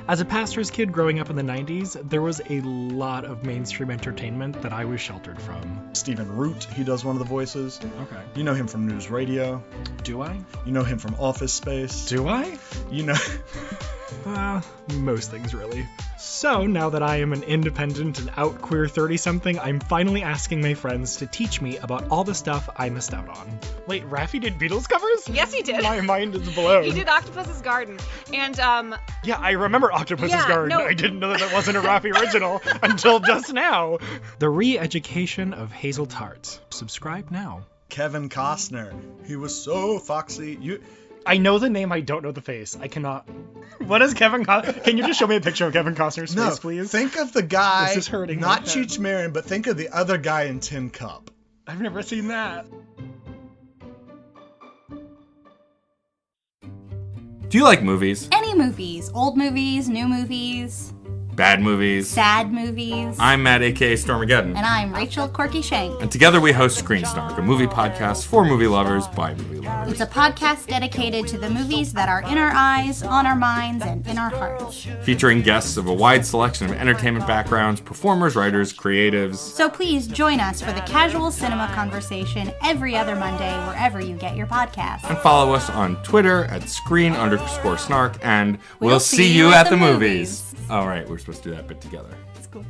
[SPEAKER 3] As a pastor's kid growing up in the 90s, there was a lot of mainstream entertainment that I was sheltered from.
[SPEAKER 4] Stephen Root, he does one of the voices.
[SPEAKER 3] Okay.
[SPEAKER 4] You know him from News Radio.
[SPEAKER 3] Do I?
[SPEAKER 4] You know him from Office Space.
[SPEAKER 3] Do I?
[SPEAKER 4] You know...
[SPEAKER 3] Most things, really. So, now that I am an independent and out queer 30-something, I'm finally asking my friends to teach me about all the stuff I missed out on. Wait, Raffi did Beatles covers?
[SPEAKER 5] Yes, he did.
[SPEAKER 3] My mind is blown.
[SPEAKER 5] He did Octopus's Garden. And,
[SPEAKER 3] Yeah, I remember Octopus's Garden.
[SPEAKER 5] No.
[SPEAKER 3] I didn't know that wasn't a Raffi original until just now. The Re-Education of Hazel Tart. Subscribe now.
[SPEAKER 4] Kevin Costner. He was so foxy.
[SPEAKER 3] I know the name, I don't know the face. I cannot... What is Kevin Costner? Can you just show me a picture of Kevin Costner's face, please?
[SPEAKER 4] Think of the guy,
[SPEAKER 3] This is hurting
[SPEAKER 4] not
[SPEAKER 3] my head.
[SPEAKER 4] Cheech Marin, but think of the other guy in Tin Cup.
[SPEAKER 3] I've never seen that.
[SPEAKER 6] Do you like movies?
[SPEAKER 7] Any movies. Old movies, new movies,
[SPEAKER 6] Bad movies?
[SPEAKER 7] sad movies.
[SPEAKER 6] I'm Matt, aka Stormageddon.
[SPEAKER 7] And I'm Rachel Corky Shank.
[SPEAKER 6] And together we host Screen Snark, a movie podcast for movie lovers by movie lovers.
[SPEAKER 7] It's a podcast dedicated to the movies that are in our eyes, on our minds, and in our hearts.
[SPEAKER 6] Featuring guests of a wide selection of entertainment backgrounds, performers, writers, creatives.
[SPEAKER 7] So please join us for the casual cinema conversation every other Monday wherever you get your podcasts.
[SPEAKER 6] And follow us on Twitter at screen_snark, and we'll see you at the movies. All right, we're supposed to do that bit together.
[SPEAKER 7] It's cool.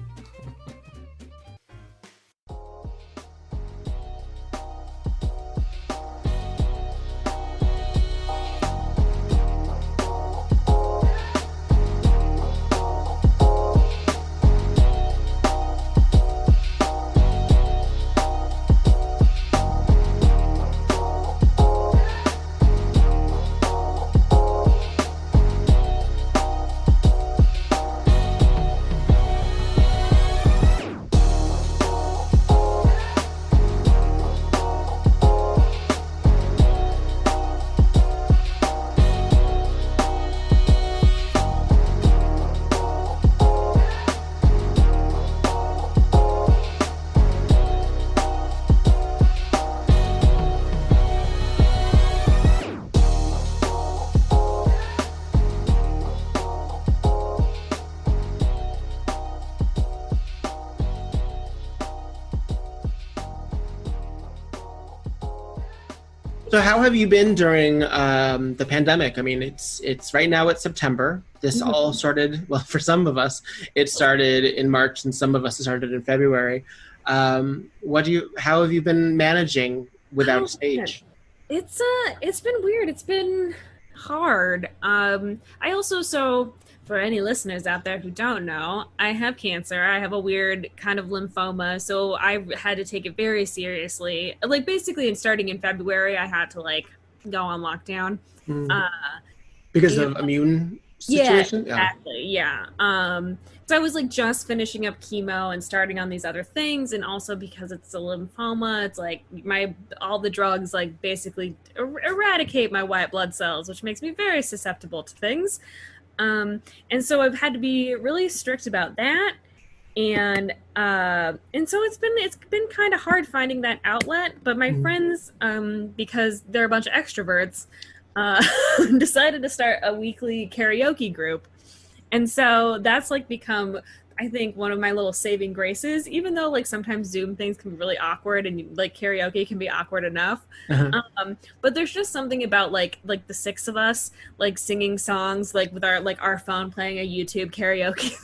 [SPEAKER 1] So how have you been during the pandemic? I mean, it's right now it's September. This all started, well, for some of us, it started in March, and some of us it started in February. How have you been managing without a stage?
[SPEAKER 2] It's been weird. It's been hard. I also, so for any listeners out there who don't know, I have cancer. I have a weird kind of lymphoma, so I had to take it very seriously. Like, basically, starting in February, I had to go on lockdown.
[SPEAKER 1] Because of immune situation?
[SPEAKER 2] Yeah, exactly. Yeah. So I was just finishing up chemo and starting on these other things, and also because it's a lymphoma, it's all the drugs basically eradicate my white blood cells, which makes me very susceptible to things. And so I've had to be really strict about that. And so it's been kind of hard finding that outlet, but my friends, because they're a bunch of extroverts, decided to start a weekly karaoke group. And so that's become, I think, one of my little saving graces, even though sometimes Zoom things can be really awkward, and karaoke can be awkward enough. But there's just something about the six of us singing songs with our phone playing a YouTube karaoke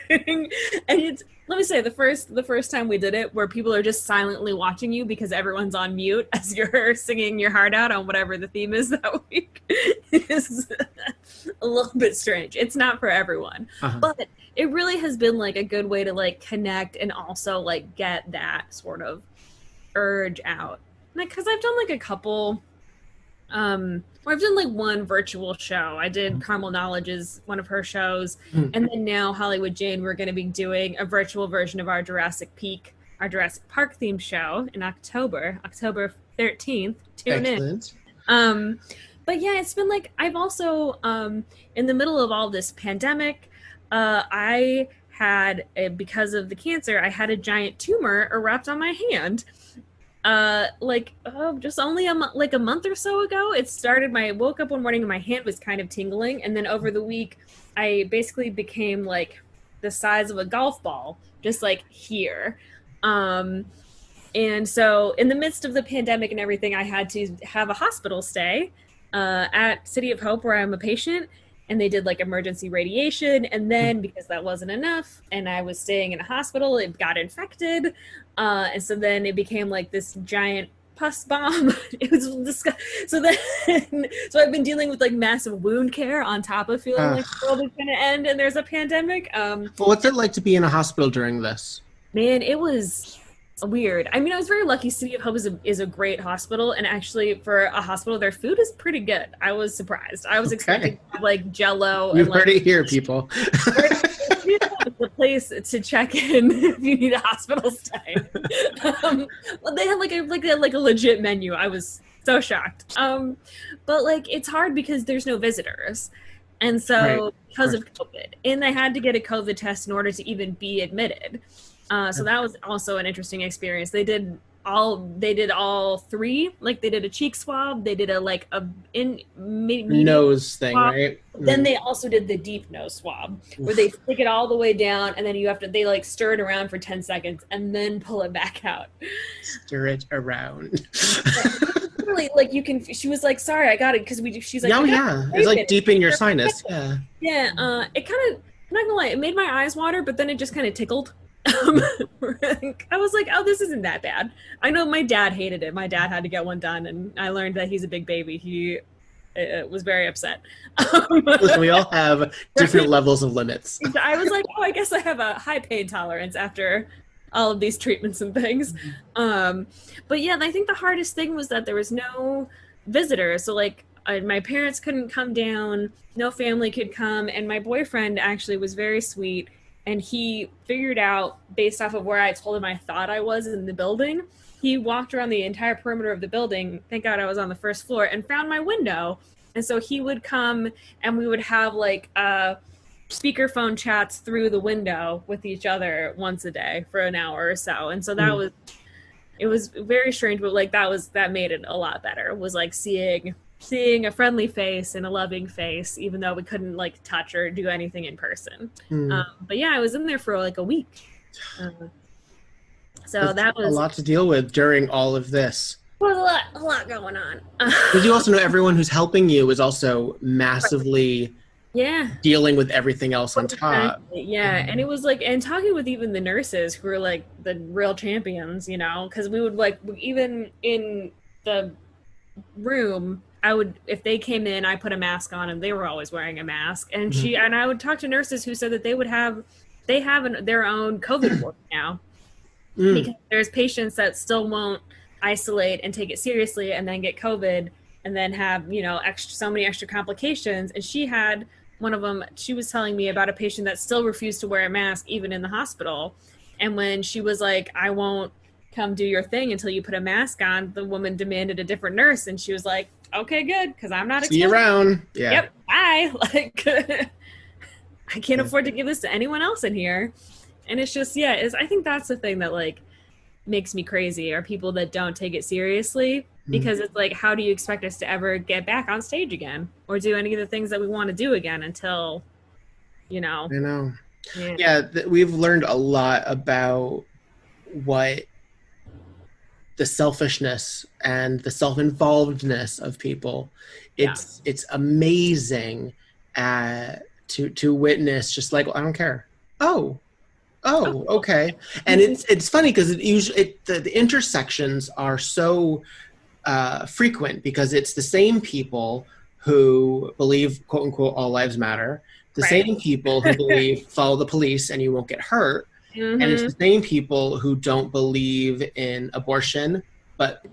[SPEAKER 2] thing. And let me say, the first time we did it, where people are just silently watching you because everyone's on mute as you're singing your heart out on whatever the theme is that week, is a little bit strange. It's not for everyone, but it really has been a good way to connect and also get that sort of urge out. Because I've done a couple Or I've done like one virtual show. I did Carmel Knowledge's one of her shows, and then now Hollywood Jane, we're going to be doing a virtual version of our Jurassic Park themed show in October 13th. Tune
[SPEAKER 1] Excellent.
[SPEAKER 2] in. But yeah, it's been like, I've also, in the middle of all this pandemic, I had, because of the cancer, I had a giant tumor erupt on my hand. Just only a month or so ago. It started, I woke up one morning and my hand was kind of tingling. And then over the week, I basically became like the size of a golf ball, just like here. And so in the midst of the pandemic and everything, I had to have a hospital stay at City of Hope, where I'm a patient, and they did like emergency radiation. And then because that wasn't enough and I was staying in a hospital, it got infected. And so then it became like this giant pus bomb. It was so I've been dealing with like massive wound care on top of feeling like the world is going to end and there's a pandemic.
[SPEAKER 1] Well, what's it like to be in a hospital during this?
[SPEAKER 2] Man, it was weird. I mean, I was very lucky. City of Hope is a great hospital, and actually for a hospital, their food is pretty good. I was surprised. I was expecting to have like Jello.
[SPEAKER 1] You heard it here, people.
[SPEAKER 2] The place to check in if you need a hospital stay. Well, they had like a legit menu. I was so shocked. But like it's hard because there's no visitors, and so because of COVID, and they had to get a COVID test in order to even be admitted. So that was also an interesting experience. They did all three. Like they did a cheek swab, they did
[SPEAKER 1] nose thing,
[SPEAKER 2] swab.
[SPEAKER 1] Right?
[SPEAKER 2] Then they also did the deep nose swab, where they stick it all the way down, and then they like stir it around for 10 seconds and then pull it back out.
[SPEAKER 1] Stir it around.
[SPEAKER 2] Really, like you can. She was like, "Sorry, I got it," because she's like,
[SPEAKER 1] "Oh yeah, it's like deep in your sinus." Yeah.
[SPEAKER 2] Yeah. It kind of. I'm not gonna lie. It made my eyes water, but then it just kind of tickled. I was like, oh, this isn't that bad. I know my dad hated it. My dad had to get one done, and I learned that he's a big baby. He was very upset.
[SPEAKER 1] Listen, we all have different levels of limits.
[SPEAKER 2] I was like, oh, I guess I have a high pain tolerance after all of these treatments and things. But yeah, I think the hardest thing was that there was no visitors. So like my parents couldn't come down, no family could come, and my boyfriend actually was very sweet. And he figured out, based off of where I told him I thought I was in the building, he walked around the entire perimeter of the building, thank God I was on the first floor, and found my window. And so he would come and we would have like speakerphone chats through the window with each other once a day for an hour or so. And so it was very strange, but like that made it a lot better. It was like seeing a friendly face and a loving face, even though we couldn't like touch or do anything in person. But yeah, I was in there for like a week. So that was
[SPEAKER 1] a lot to deal with during all of this.
[SPEAKER 2] Well, a lot going on.
[SPEAKER 1] Did you also know everyone who's helping you is also massively dealing with everything else on top?
[SPEAKER 2] Yeah, and it was like, and talking with even the nurses who were like the real champions, you know, because we would like, even in the room, if they came in, I put a mask on and they were always wearing a mask. And and I would talk to nurses who said that they have their own COVID ward now. Because there's patients that still won't isolate and take it seriously and then get COVID and then have, you know, so many extra complications. And she had one of them, she was telling me about a patient that still refused to wear a mask even in the hospital. And when she was like, I won't come do your thing until you put a mask on, the woman demanded a different nurse, and she was like, okay, good, because I'm not
[SPEAKER 1] see you around. Yeah.
[SPEAKER 2] Yep, bye. Like I can't afford to give this to anyone else in here. And it's just, I think that's the thing that like makes me crazy, are people that don't take it seriously, because it's like, how do you expect us to ever get back on stage again or do any of the things that we want to do again until, you know.
[SPEAKER 1] I know. We've learned a lot about what the selfishness and the self-involvedness of people. It's amazing to witness, just like, I don't care. Oh, okay. And it's funny because the intersections are so frequent, because it's the same people who believe, quote unquote, all lives matter, the same people who believe follow the police and you won't get hurt. And it's the same people who don't believe in abortion but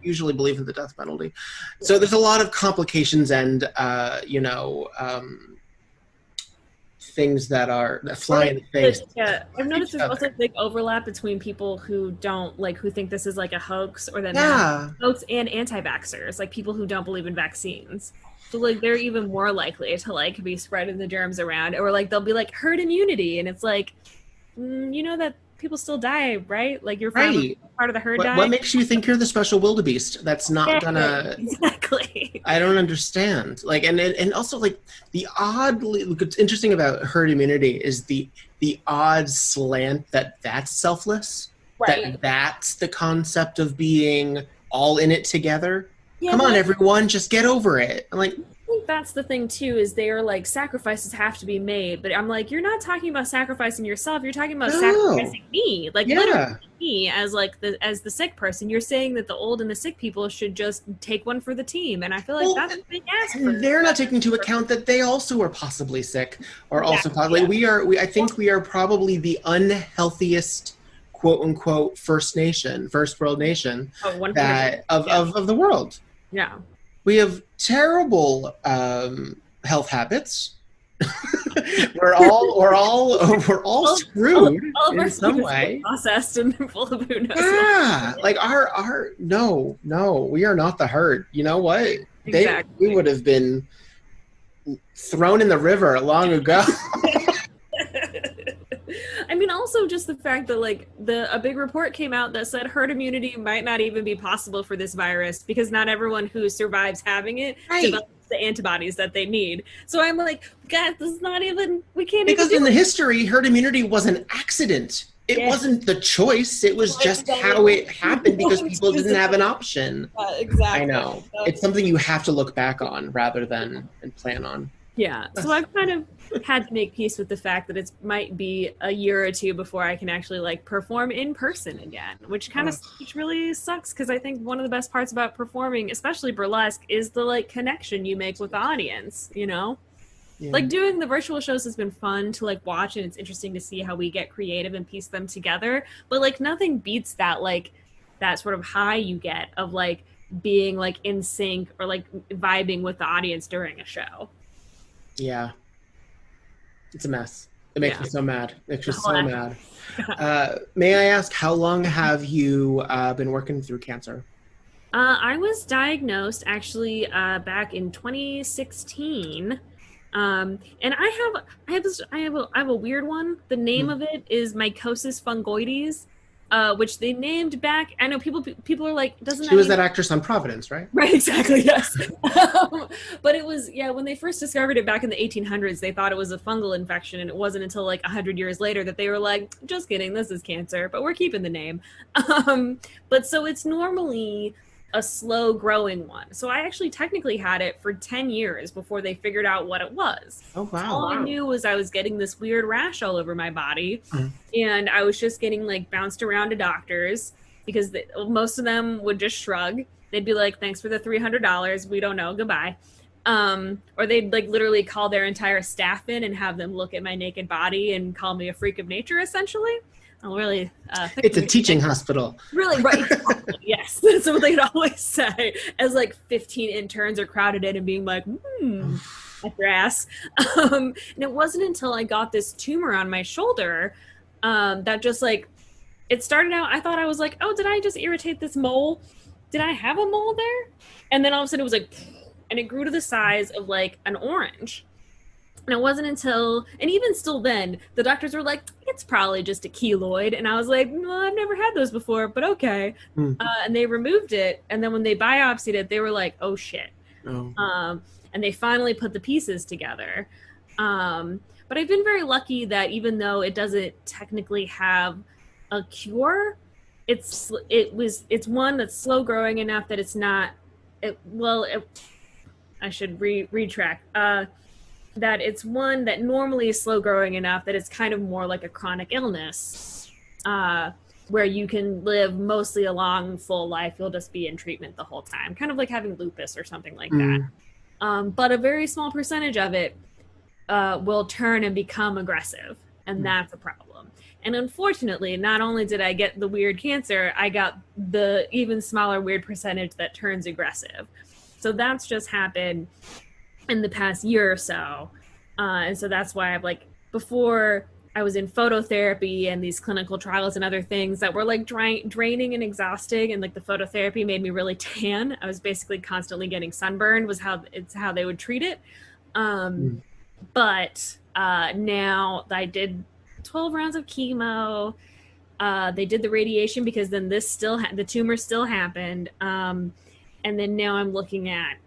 [SPEAKER 1] usually believe in the death penalty. So there's a lot of complications and, things that fly in the face.
[SPEAKER 2] Yeah, I've noticed there's also a big overlap between people who who think this is like a hoax, or hoax, and anti-vaxxers, like people who don't believe in vaccines. So like they're even more likely to like be spreading the germs around, or like they'll be like herd immunity, and it's like, that people still die, right? Like you're part of the herd.
[SPEAKER 1] What makes you think you're the special wildebeest? That's not gonna
[SPEAKER 2] exactly.
[SPEAKER 1] I don't understand. Like, and also like what's interesting about herd immunity is the odd slant that's selfless.
[SPEAKER 2] Right.
[SPEAKER 1] That's the concept of being all in it together.
[SPEAKER 2] Yeah,
[SPEAKER 1] Come on, everyone, just get over it. I'm like,
[SPEAKER 2] I think that's the thing too, is they are like, sacrifices have to be made, but I'm like, you're not talking about sacrificing yourself, you're talking about sacrificing me, like literally me as like the sick person. You're saying that the old and the sick people should just take one for the team, and I feel like that's a big ask.
[SPEAKER 1] They're not taking into account that they also are possibly sick, or also possibly I think we are probably the unhealthiest, quote unquote, first world nation of the world.
[SPEAKER 2] Yeah.
[SPEAKER 1] We have terrible health habits. we're all screwed in some way.
[SPEAKER 2] Processed and full of who knows.
[SPEAKER 1] Yeah, like our no, we are not the herd. You know what?
[SPEAKER 2] Exactly.
[SPEAKER 1] We would have been thrown in the river long ago.
[SPEAKER 2] I mean, also just the fact that like a big report came out that said herd immunity might not even be possible for this virus, because not everyone who survives having it develops the antibodies that they need. So I'm like, God, this is not even, we can't
[SPEAKER 1] because
[SPEAKER 2] even
[SPEAKER 1] in the history, herd immunity was an accident. It wasn't the choice. It was just how it happened because people didn't have an option.
[SPEAKER 2] Exactly.
[SPEAKER 1] I know. It's something you have to look back on rather than plan on.
[SPEAKER 2] Yeah, so I've kind of had to make peace with the fact that it might be a year or two before I can actually like perform in person again, which really sucks, because I think one of the best parts about performing, especially burlesque, is the like connection you make with the audience, Yeah. Like doing the virtual shows has been fun to like watch, and it's interesting to see how we get creative and piece them together, but like nothing beats that sort of high you get of like being like in sync or like vibing with the audience during a show.
[SPEAKER 1] Yeah. It's a mess. It makes me so mad. It makes me so mad. May I ask, how long have you been working through cancer?
[SPEAKER 2] I was diagnosed actually back in 2016. And I have a weird one. The name of it is mycosis fungoides. Which they named back. I know people are like, doesn't
[SPEAKER 1] she was that actress on Providence, right?
[SPEAKER 2] Right, exactly, yes. But it was, when they first discovered it back in the 1800s, they thought it was a fungal infection, and it wasn't until like 100 years later that they were like, just kidding, this is cancer, but we're keeping the name. But so it's normally a slow growing one. So I actually technically had it for 10 years before they figured out what it was.
[SPEAKER 1] Oh, wow.
[SPEAKER 2] All I knew was I was getting this weird rash all over my body, and I was just getting like bounced around to doctors because most of them would just shrug. They'd be like, thanks for the $300. We don't know. Goodbye. Or they'd like literally call their entire staff in and have them look at my naked body and call me a freak of nature, essentially. Really,
[SPEAKER 1] it's a teaching hospital.
[SPEAKER 2] Really, right? Exactly, yes, that's what they'd always say. As like 15 interns are crowded in and being like, at your ass. And it wasn't until I got this tumor on my shoulder that just like, it started out. I thought I was like, oh, did I just irritate this mole? Did I have a mole there? And then all of a sudden it was like, and it grew to the size of like an orange. And it wasn't until, and even still then, the doctors were like, it's probably just a keloid. And I was like, well, I've never had those before, but okay. And they removed it. And then when they biopsied it, they were like, oh, shit. And they finally put the pieces together. But I've been very lucky that even though it doesn't technically have a cure, it's one that's slow growing enough that it's not, I should retract. That it's one that normally is slow growing enough that it's kind of more like a chronic illness, where you can live mostly a long, full life. You'll just be in treatment the whole time, kind of like having lupus or something like that. But a very small percentage of it will turn and become aggressive, and that's a problem. And unfortunately, not only did I get the weird cancer, I got the even smaller weird percentage that turns aggressive. So that's just happened in the past year or so. And so that's why I've like, before I was in phototherapy and these clinical trials and other things that were like draining and exhausting. And like the phototherapy made me really tan. I was basically constantly getting sunburned was how they would treat it. But now I did 12 rounds of chemo. They did the radiation because then the tumor still happened. And then now I'm looking at,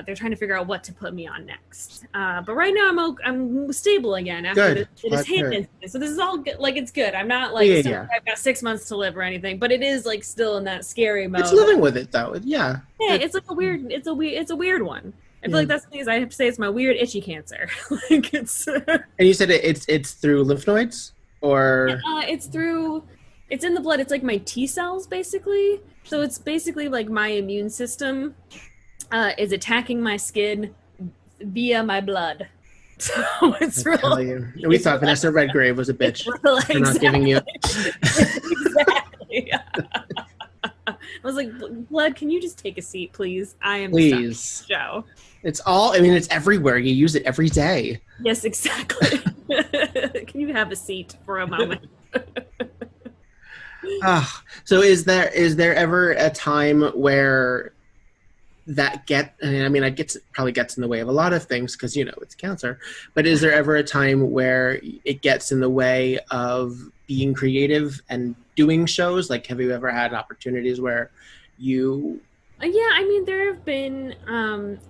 [SPEAKER 2] they're trying to figure out what to put me on next. But right now I'm stable again after this hand incident. So this is all good. Like, it's good. I'm not like, I've got 6 months to live or anything, but it is like still in that scary mode.
[SPEAKER 1] It's living with it though. Yeah.
[SPEAKER 2] Yeah. It's like it's a weird one. I feel like that's the thing is I have to say it's my weird itchy cancer. Like it's.
[SPEAKER 1] And you said it's through lymph nodes or?
[SPEAKER 2] It's in the blood. It's like my T cells basically. So it's basically like my immune system is attacking my skin via my blood. So it's really.
[SPEAKER 1] We thought Vanessa Redgrave was a bitch for not giving you.
[SPEAKER 2] Exactly. I was like, blood, can you just take a seat, please? I am the show.
[SPEAKER 1] It's all. I mean, it's everywhere. You use it every day.
[SPEAKER 2] Yes, exactly. Can you have a seat for a moment?
[SPEAKER 1] So is there ever a time where that probably gets in the way of a lot of things because it's cancer, but is there ever a time where it gets in the way of being creative and doing shows? Like, have you ever had opportunities where you
[SPEAKER 2] Yeah, I mean, there have been,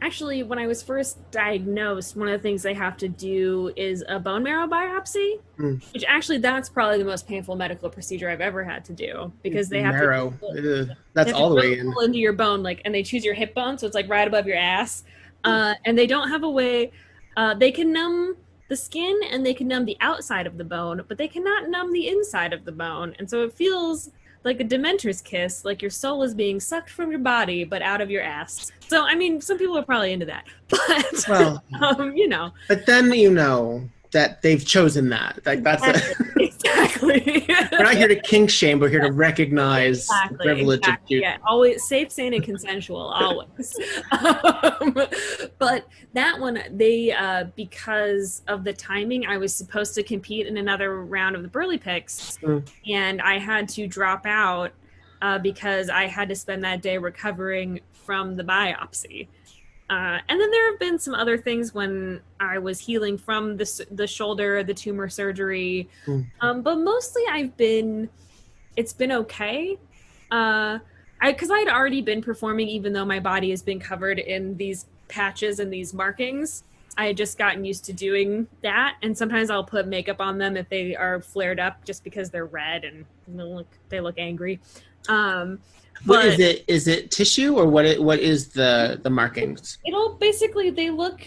[SPEAKER 2] actually, when I was first diagnosed, one of the things they have to do is a bone marrow biopsy, which actually, that's probably the most painful medical procedure I've ever had to do, because they have to,
[SPEAKER 1] that's all the way
[SPEAKER 2] into your bone, like, and they choose your hip bone, so it's like right above your ass, and they don't have a way, they can numb the skin and they can numb the outside of the bone, but they cannot numb the inside of the bone, and so it feels like a Dementor's kiss, like your soul is being sucked from your body, but out of your ass. So, I mean, some people are probably into that, but, well,
[SPEAKER 1] But then that they've chosen that. Like, that's
[SPEAKER 2] exactly.
[SPEAKER 1] We're not here to kink shame, we're here to recognize the privilege of you.
[SPEAKER 2] Yeah, always safe, sane, and consensual, always. But that one, they, because of the timing, I was supposed to compete in another round of the WEBurlesque, and I had to drop out because I had to spend that day recovering from the biopsy. And then there have been some other things when I was healing from the shoulder, the tumor surgery. But mostly it's been okay. Because I'd already been performing, even though my body has been covered in these patches and these markings. I had just gotten used to doing that. And sometimes I'll put makeup on them if they are flared up just because they're red and they look angry.
[SPEAKER 1] What is it tissue or what is the markings?
[SPEAKER 2] It'll basically, they look,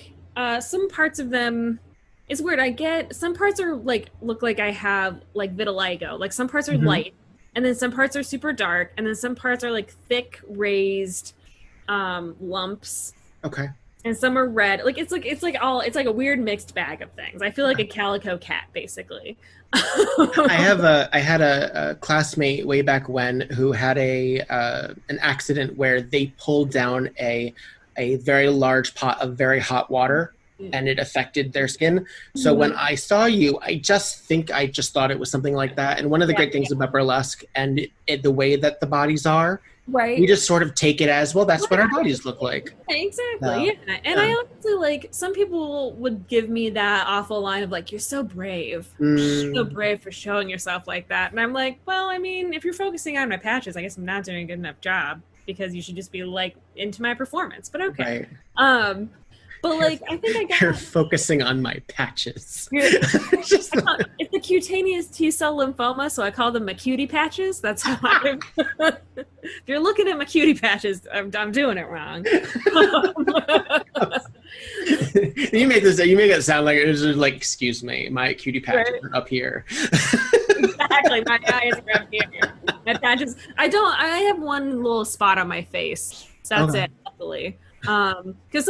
[SPEAKER 2] some parts of them, it's weird. I get, some parts are like, look like I have like vitiligo. Like some parts are light and then some parts are super dark. And then some parts are like thick raised, lumps.
[SPEAKER 1] Okay.
[SPEAKER 2] And some are red. Like, it's like a weird mixed bag of things. I feel like a calico cat, basically.
[SPEAKER 1] I had a classmate way back when who had an accident where they pulled down a very large pot of very hot water and it affected their skin. So when I saw you, I just thought it was something like that. And one of the great things about burlesque and the way that the bodies are, we just sort of take it as, well, that's what our bodies look like.
[SPEAKER 2] Exactly. And I honestly, like, some people would give me that awful line of like, you're so brave. You're so brave for showing yourself like that. And I'm like, well, I mean, if you're focusing on my patches, I guess I'm not doing a good enough job, because you should just be like into my performance. But okay. Right. But like, I think
[SPEAKER 1] You're focusing on my patches.
[SPEAKER 2] It's a cutaneous T-cell lymphoma, so I call them my cutie patches. That's how if you're looking at my cutie patches, I'm doing it wrong.
[SPEAKER 1] You make it sound like it was just like, excuse me, my cutie patches are up here.
[SPEAKER 2] Exactly, my eyes are up here. My patches. I have one little spot on my face. So that's it, luckily. Because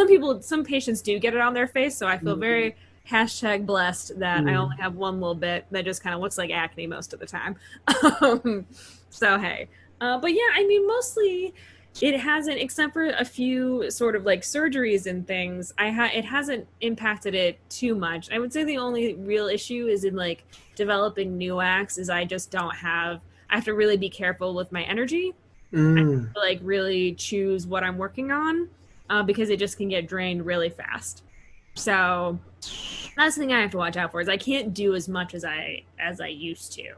[SPEAKER 2] some patients do get it on their face, so I feel very, #blessed that I only have one little bit that just kind of looks like acne most of the time. So hey, but yeah, I mean, mostly it hasn't, except for a few sort of like surgeries and things. It hasn't impacted it too much. I would say the only real issue is in like developing new acts. Is I just don't have. I have to really be careful with my energy. I have to like really choose what I'm working on because it just can get drained really fast. So that's the thing I have to watch out for, is I can't do as much as I used to.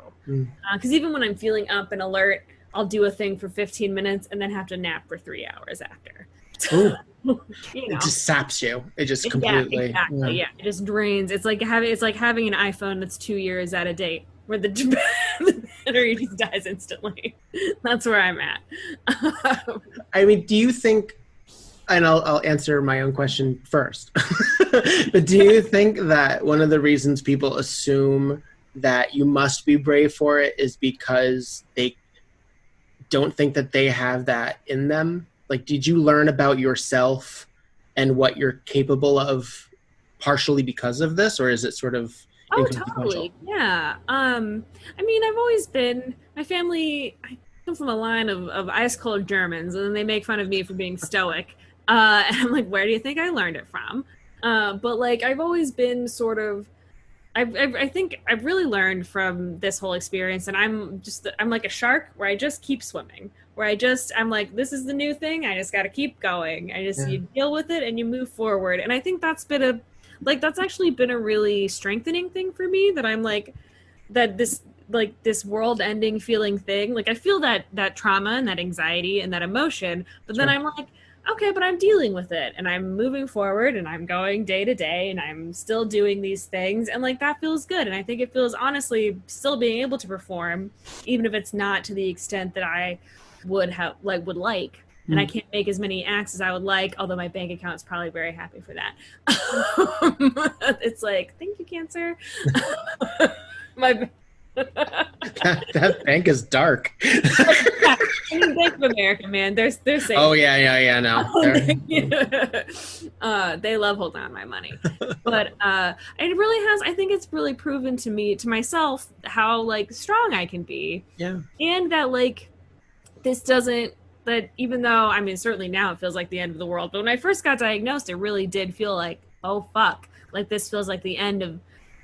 [SPEAKER 2] Because even when I'm feeling up and alert, I'll do a thing for 15 minutes and then have to nap for 3 hours after. You know.
[SPEAKER 1] It just saps you. It just completely.
[SPEAKER 2] Yeah, exactly. Yeah, it just drains. It's like having an iPhone that's 2 years out of date, where the battery just dies instantly. That's where I'm at.
[SPEAKER 1] I mean, do you think? And I'll answer my own question first. But do you think that one of the reasons people assume that you must be brave for it is because they don't think that they have that in them? Like, did you learn about yourself and what you're capable of partially because of this, or is it sort of
[SPEAKER 2] totally. Yeah. I mean, I've always been, my family, I come from a line of ice cold Germans, and then they make fun of me for being stoic. And I'm like, where do you think I learned it from? But like, I've always been sort of, I think I've really learned from this whole experience, and I'm like a shark where I just keep swimming, where I'm like, this is the new thing. I just got to keep going. You deal with it and you move forward. And I think that's actually been a really strengthening thing for me, that I'm like, that this world ending feeling thing. Like I feel that trauma and that anxiety and that emotion, but then I'm like, okay, but I'm dealing with it and I'm moving forward and I'm going day to day and I'm still doing these things, and like that feels good. And I think it feels, honestly, still being able to perform, even if it's not to the extent that I would like. And I can't make as many acts as I would like, although my bank account is probably very happy for that. It's like, thank you, Cancer.
[SPEAKER 1] That bank is dark.
[SPEAKER 2] I mean, Bank of America, man, they're safe.
[SPEAKER 1] Oh yeah, no.
[SPEAKER 2] They love holding on my money, but it really has. I think it's really proven to myself, how like strong I can be.
[SPEAKER 1] Yeah, and
[SPEAKER 2] that like this doesn't. That even though, I mean, certainly now it feels like the end of the world, but when I first got diagnosed, it really did feel like, oh fuck, like this feels like the end of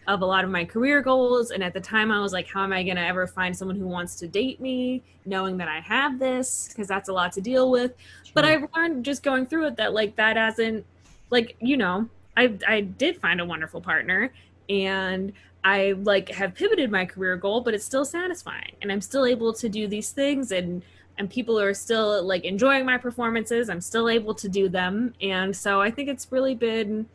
[SPEAKER 2] a lot of my career goals. And at the time I was like, how am I going to ever find someone who wants to date me, knowing that I have this, because that's a lot to deal with. Sure. But I've learned just going through it that like that hasn't, like, you know, I did find a wonderful partner, and I like have pivoted my career goal, but it's still satisfying, and I'm still able to do these things, and people are still like enjoying my performances. I'm still able to do them. And so I think it's really been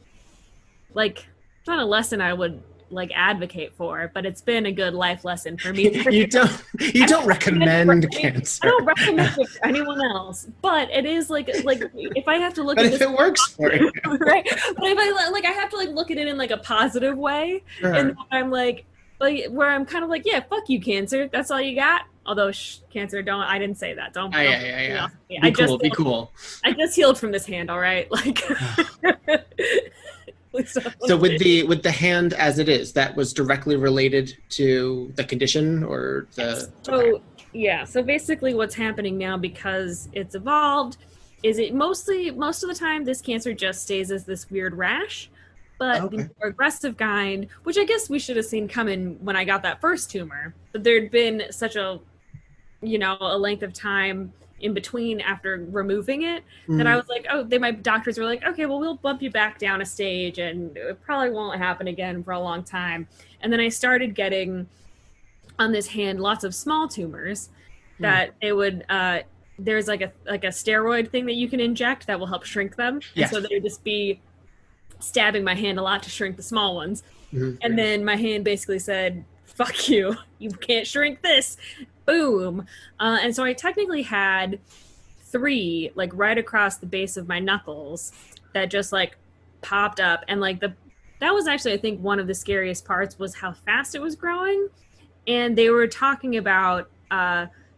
[SPEAKER 2] like, it's not a lesson I would like advocate for, but it's been a good life lesson for me.
[SPEAKER 1] You don't recommend Cancer.
[SPEAKER 2] I don't recommend it for anyone else, but it is like if I have to look
[SPEAKER 1] but
[SPEAKER 2] at
[SPEAKER 1] if
[SPEAKER 2] this,
[SPEAKER 1] it works for you,
[SPEAKER 2] right? But if I have to like look at it in like a positive way,
[SPEAKER 1] sure.
[SPEAKER 2] And I'm like where I'm kind of like, yeah, fuck you, Cancer. That's all you got. Although Cancer, I didn't say that. Don't.
[SPEAKER 1] Yeah. Be cool.
[SPEAKER 2] I just healed from this hand. All right, like.
[SPEAKER 1] So with the hand as it is, that was directly related to the condition, or the.
[SPEAKER 2] So basically, what's happening now, because it's evolved, is it most of the time this cancer just stays as this weird rash. But the more aggressive kind, which I guess we should have seen coming when I got that first tumor, but there'd been such a length of time in between after removing it that I was like, my doctors were like, okay, well, we'll bump you back down a stage and it probably won't happen again for a long time. And then I started getting on this hand lots of small tumors that it would, there's like a steroid thing that you can inject that will help shrink them.
[SPEAKER 1] Yes.
[SPEAKER 2] And so they would just be stabbing my hand a lot to shrink the small ones. And then my hand basically said, fuck you, you can't shrink this. Boom. And so I technically had 3 like right across the base of my knuckles that just like popped up. And like that was actually, I think, one of the scariest parts was how fast it was growing. And they were talking about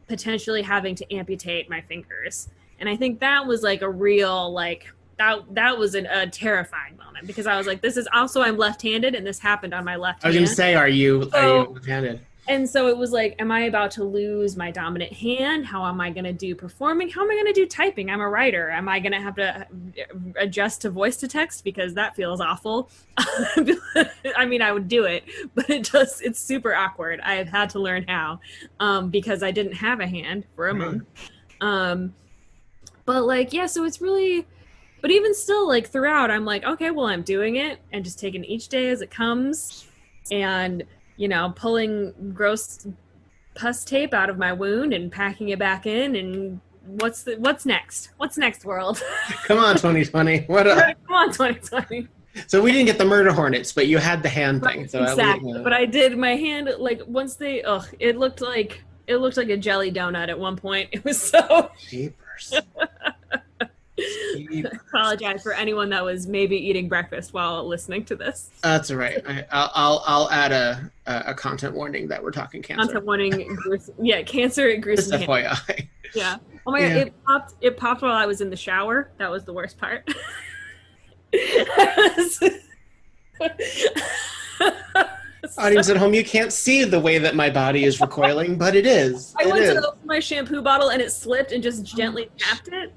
[SPEAKER 2] potentially having to amputate my fingers. And I think that was like a real, like, that was a terrifying moment. it because I was like, this is also, I'm left-handed and this happened on my left hand.
[SPEAKER 1] I was gonna say, are you left-handed?
[SPEAKER 2] And so it was like, am I about to lose my dominant hand? How am I going to do performing? How am I going to do typing? I'm a writer. Am I going to have to adjust to voice to text? Because that feels awful. I mean, I would do it, but it's super awkward. I have had to learn how because I didn't have a hand for a month. But like, yeah, so it's really, but even still, like throughout, I'm like, okay, well, I'm doing it and just taking each day as it comes and, you know, pulling gross pus tape out of my wound and packing it back in. And what's next? What's next, world?
[SPEAKER 1] Come on, 2020. What up?
[SPEAKER 2] Come on, 2020.
[SPEAKER 1] So we didn't get the murder hornets, but you had the hand thing. So
[SPEAKER 2] exactly. But I did my hand, like once they, it looked like a jelly donut at one point. It was so. Jeepers. I apologize for anyone that was maybe eating breakfast while listening to this.
[SPEAKER 1] That's all right. I'll add a content warning that we're talking cancer.
[SPEAKER 2] Content warning, cancer, gruesome.
[SPEAKER 1] Just FYI.
[SPEAKER 2] Yeah. Oh my god, it popped while I was in the shower. That was the worst part.
[SPEAKER 1] Audience at home, you can't see the way that my body is recoiling, but it is.
[SPEAKER 2] I went to open my shampoo bottle and it slipped and just gently tapped it.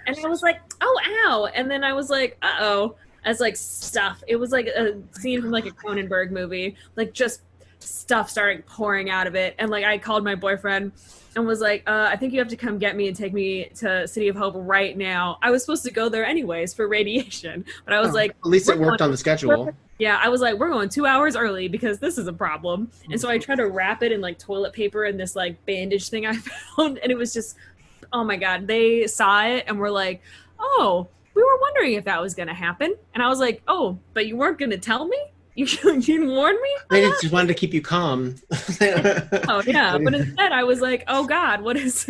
[SPEAKER 2] And I was like, oh, ow. And then I was like, uh-oh. As like stuff. It was like a scene from like a Cronenberg movie. Like just stuff started pouring out of it. And like I called my boyfriend and was like, I think you have to come get me and take me to City of Hope right now. I was supposed to go there anyways for radiation. But I was like.
[SPEAKER 1] At least it worked on the schedule.
[SPEAKER 2] Yeah, I was like, we're going 2 hours early because this is a problem. And so I tried to wrap it in like toilet paper and this like bandage thing I found. And it was just. Oh my God, they saw it and were like, oh, we were wondering if that was going to happen. And I was like, oh, but you weren't going to tell me? You didn't warn me?
[SPEAKER 1] They just wanted to keep you calm.
[SPEAKER 2] Oh yeah, but instead I was like, oh God, what is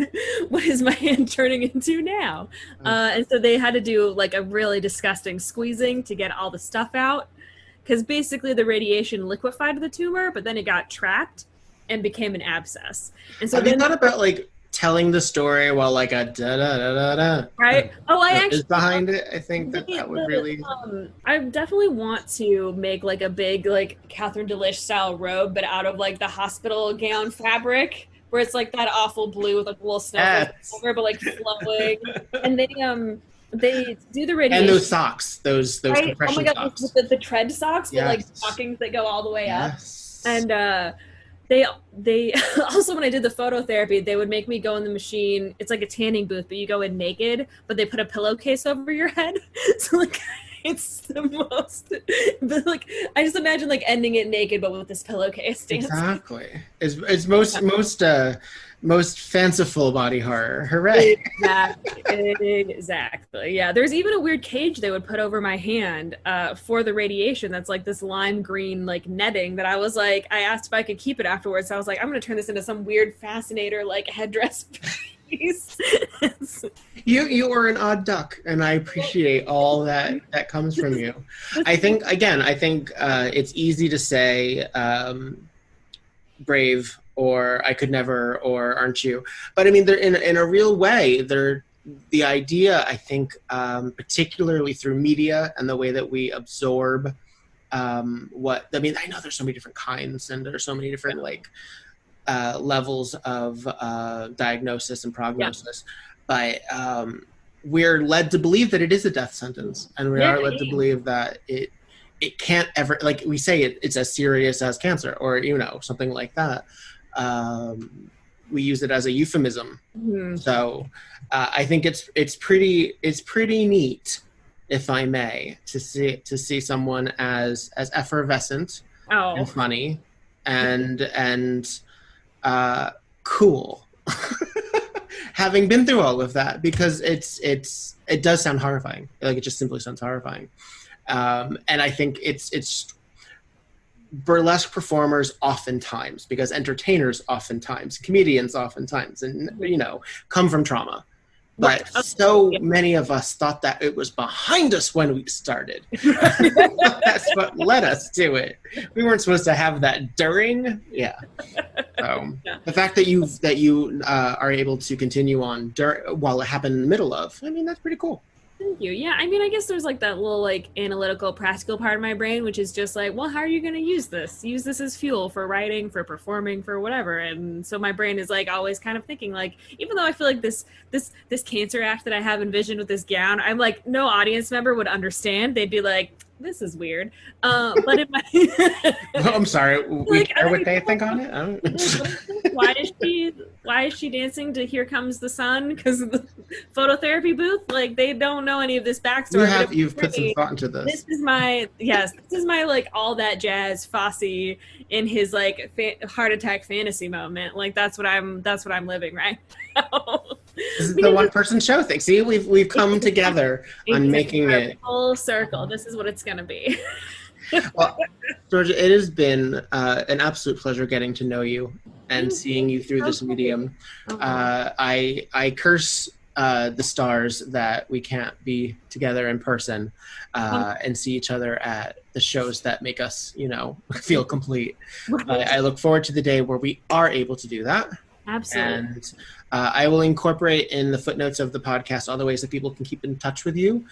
[SPEAKER 2] my hand turning into now? And so they had to do like a really disgusting squeezing to get all the stuff out. Because basically the radiation liquefied the tumor, but then it got trapped and became an abscess. And so
[SPEAKER 1] have you thought about like telling the story while like a da da da da da
[SPEAKER 2] right I actually
[SPEAKER 1] is behind it? I think that would really
[SPEAKER 2] I definitely want to make like a big like Catherine Delish style robe, but out of like the hospital gown fabric where it's like that awful blue with like little snow over, but like flowing. And they do the radiation
[SPEAKER 1] and those socks, those compression socks.
[SPEAKER 2] With the tread socks with like stockings that go all the way up. And they also, when I did the phototherapy, they would make me go in the machine. It's like a tanning booth, but you go in naked, but they put a pillowcase over your head. So like, it's the most, but like, I just imagine like ending it naked, but with this pillowcase.
[SPEAKER 1] Exactly. It's most fanciful body horror. Hooray.
[SPEAKER 2] Exactly. Yeah. There's even a weird cage they would put over my hand for the radiation. That's like this lime green like netting that I was like, I asked if I could keep it afterwards. So I was like, I'm going to turn this into some weird fascinator like headdress piece.
[SPEAKER 1] You are an odd duck, and I appreciate all that comes from you. I think it's easy to say brave or I could never or aren't you, but I mean they're in a real way the idea, I think, particularly through media and the way that we absorb I know there's so many different kinds and there's so many different levels of diagnosis and prognosis, but we're led to believe that it is a death sentence, and we are led to believe that it can't ever, like we say, it's as serious as cancer or something like that. We use it as a euphemism. Mm-hmm. So I think it's pretty neat, if I may, to see someone as effervescent and funny and cool, having been through all of that, because it does sound horrifying. Like it just simply sounds horrifying. And I think it's burlesque performers oftentimes, because entertainers oftentimes, comedians oftentimes, and come from trauma. But so many of us thought that it was behind us when we started. That's what led us to it. We weren't supposed to have that during. Yeah. So the fact that you are able to continue on while it happened in the middle of, I mean, that's pretty cool.
[SPEAKER 2] Thank you. Yeah, I mean, I guess there's like that little like analytical, practical part of my brain, which is just like, well, how are you going to use this? Use this as fuel for writing, for performing, for whatever. And so my brain is like always kind of thinking like, even though I feel like this cancer act that I have envisioned with this gown, I'm like, no audience member would understand. They'd be like, this is weird. But in my
[SPEAKER 1] I'm sorry. We care what they think on it.
[SPEAKER 2] Why is she dancing to "Here Comes the Sun"? Because of the phototherapy booth. Like they don't know any of this backstory.
[SPEAKER 1] You've put some thought into this.
[SPEAKER 2] This is my like all that jazz Fosse in his like heart attack fantasy moment. Like that's what I'm living right now.
[SPEAKER 1] This is the one person show thing. See, we've come together on making it
[SPEAKER 2] full circle. This is what it's gonna be.
[SPEAKER 1] Well, Georgia, it has been an absolute pleasure getting to know you and seeing you through this medium. I curse the stars that we can't be together in person and see each other at the shows that make us, feel complete. I look forward to the day where we are able to do that.
[SPEAKER 2] Absolutely.
[SPEAKER 1] And I will incorporate in the footnotes of the podcast all the ways that people can keep in touch with you.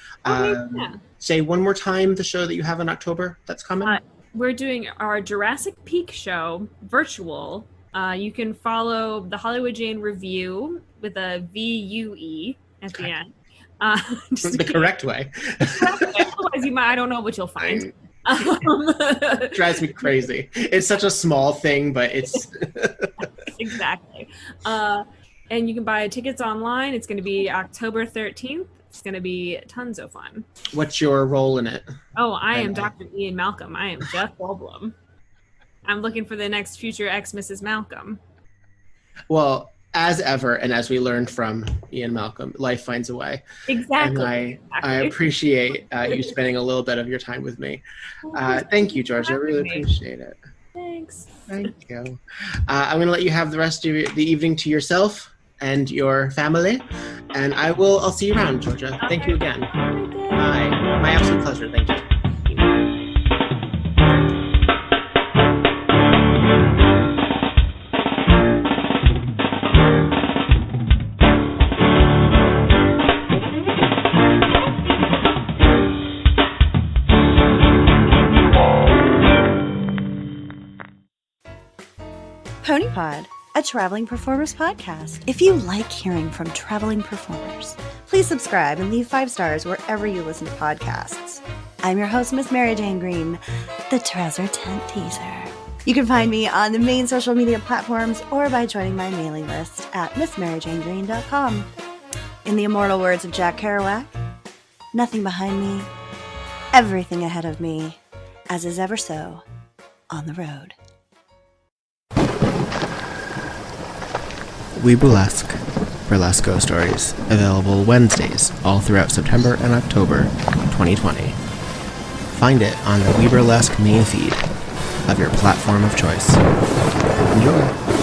[SPEAKER 1] Say one more time the show that you have in October that's coming.
[SPEAKER 2] We're doing our Jurassic Peak show, virtual. You can follow the Hollywood Jane Review with a VUE at the end.
[SPEAKER 1] The correct way.
[SPEAKER 2] Otherwise, I don't know what you'll find.
[SPEAKER 1] It drives me crazy. It's such a small thing, but it's...
[SPEAKER 2] Exactly. And you can buy tickets online. It's going to be October 13th. It's going to be tons of fun.
[SPEAKER 1] What's your role in it?
[SPEAKER 2] Oh, I am Dr. Ian Malcolm. I am Jeff Goldblum. I'm looking for the next future ex-Mrs. Malcolm.
[SPEAKER 1] Well, as ever, and as we learned from Ian Malcolm, life finds a way.
[SPEAKER 2] Exactly.
[SPEAKER 1] And I appreciate you spending a little bit of your time with me. Thank you, Georgia. I really appreciate it.
[SPEAKER 2] Thanks.
[SPEAKER 1] Thank you. I'm going to let you have the rest of the evening to yourself and your family, and I'll see you around, Georgia. Thank you again. Bye. My absolute pleasure. Thank you.
[SPEAKER 8] PonyPod, a traveling performers podcast. If you like hearing from traveling performers, please subscribe and leave 5 stars wherever you listen to podcasts. I'm your host, Miss Mary Jane Green, the Trouser Tent Teaser. You can find me on the main social media platforms or by joining my mailing list at missmaryjanegreen.com. In the immortal words of Jack Kerouac, nothing behind me, everything ahead of me, as is ever so, on the road.
[SPEAKER 1] WEBoolesque, burlesque ghost stories, available Wednesdays all throughout September and October 2020. Find it on the WEBurlesque main feed of your platform of choice. Enjoy!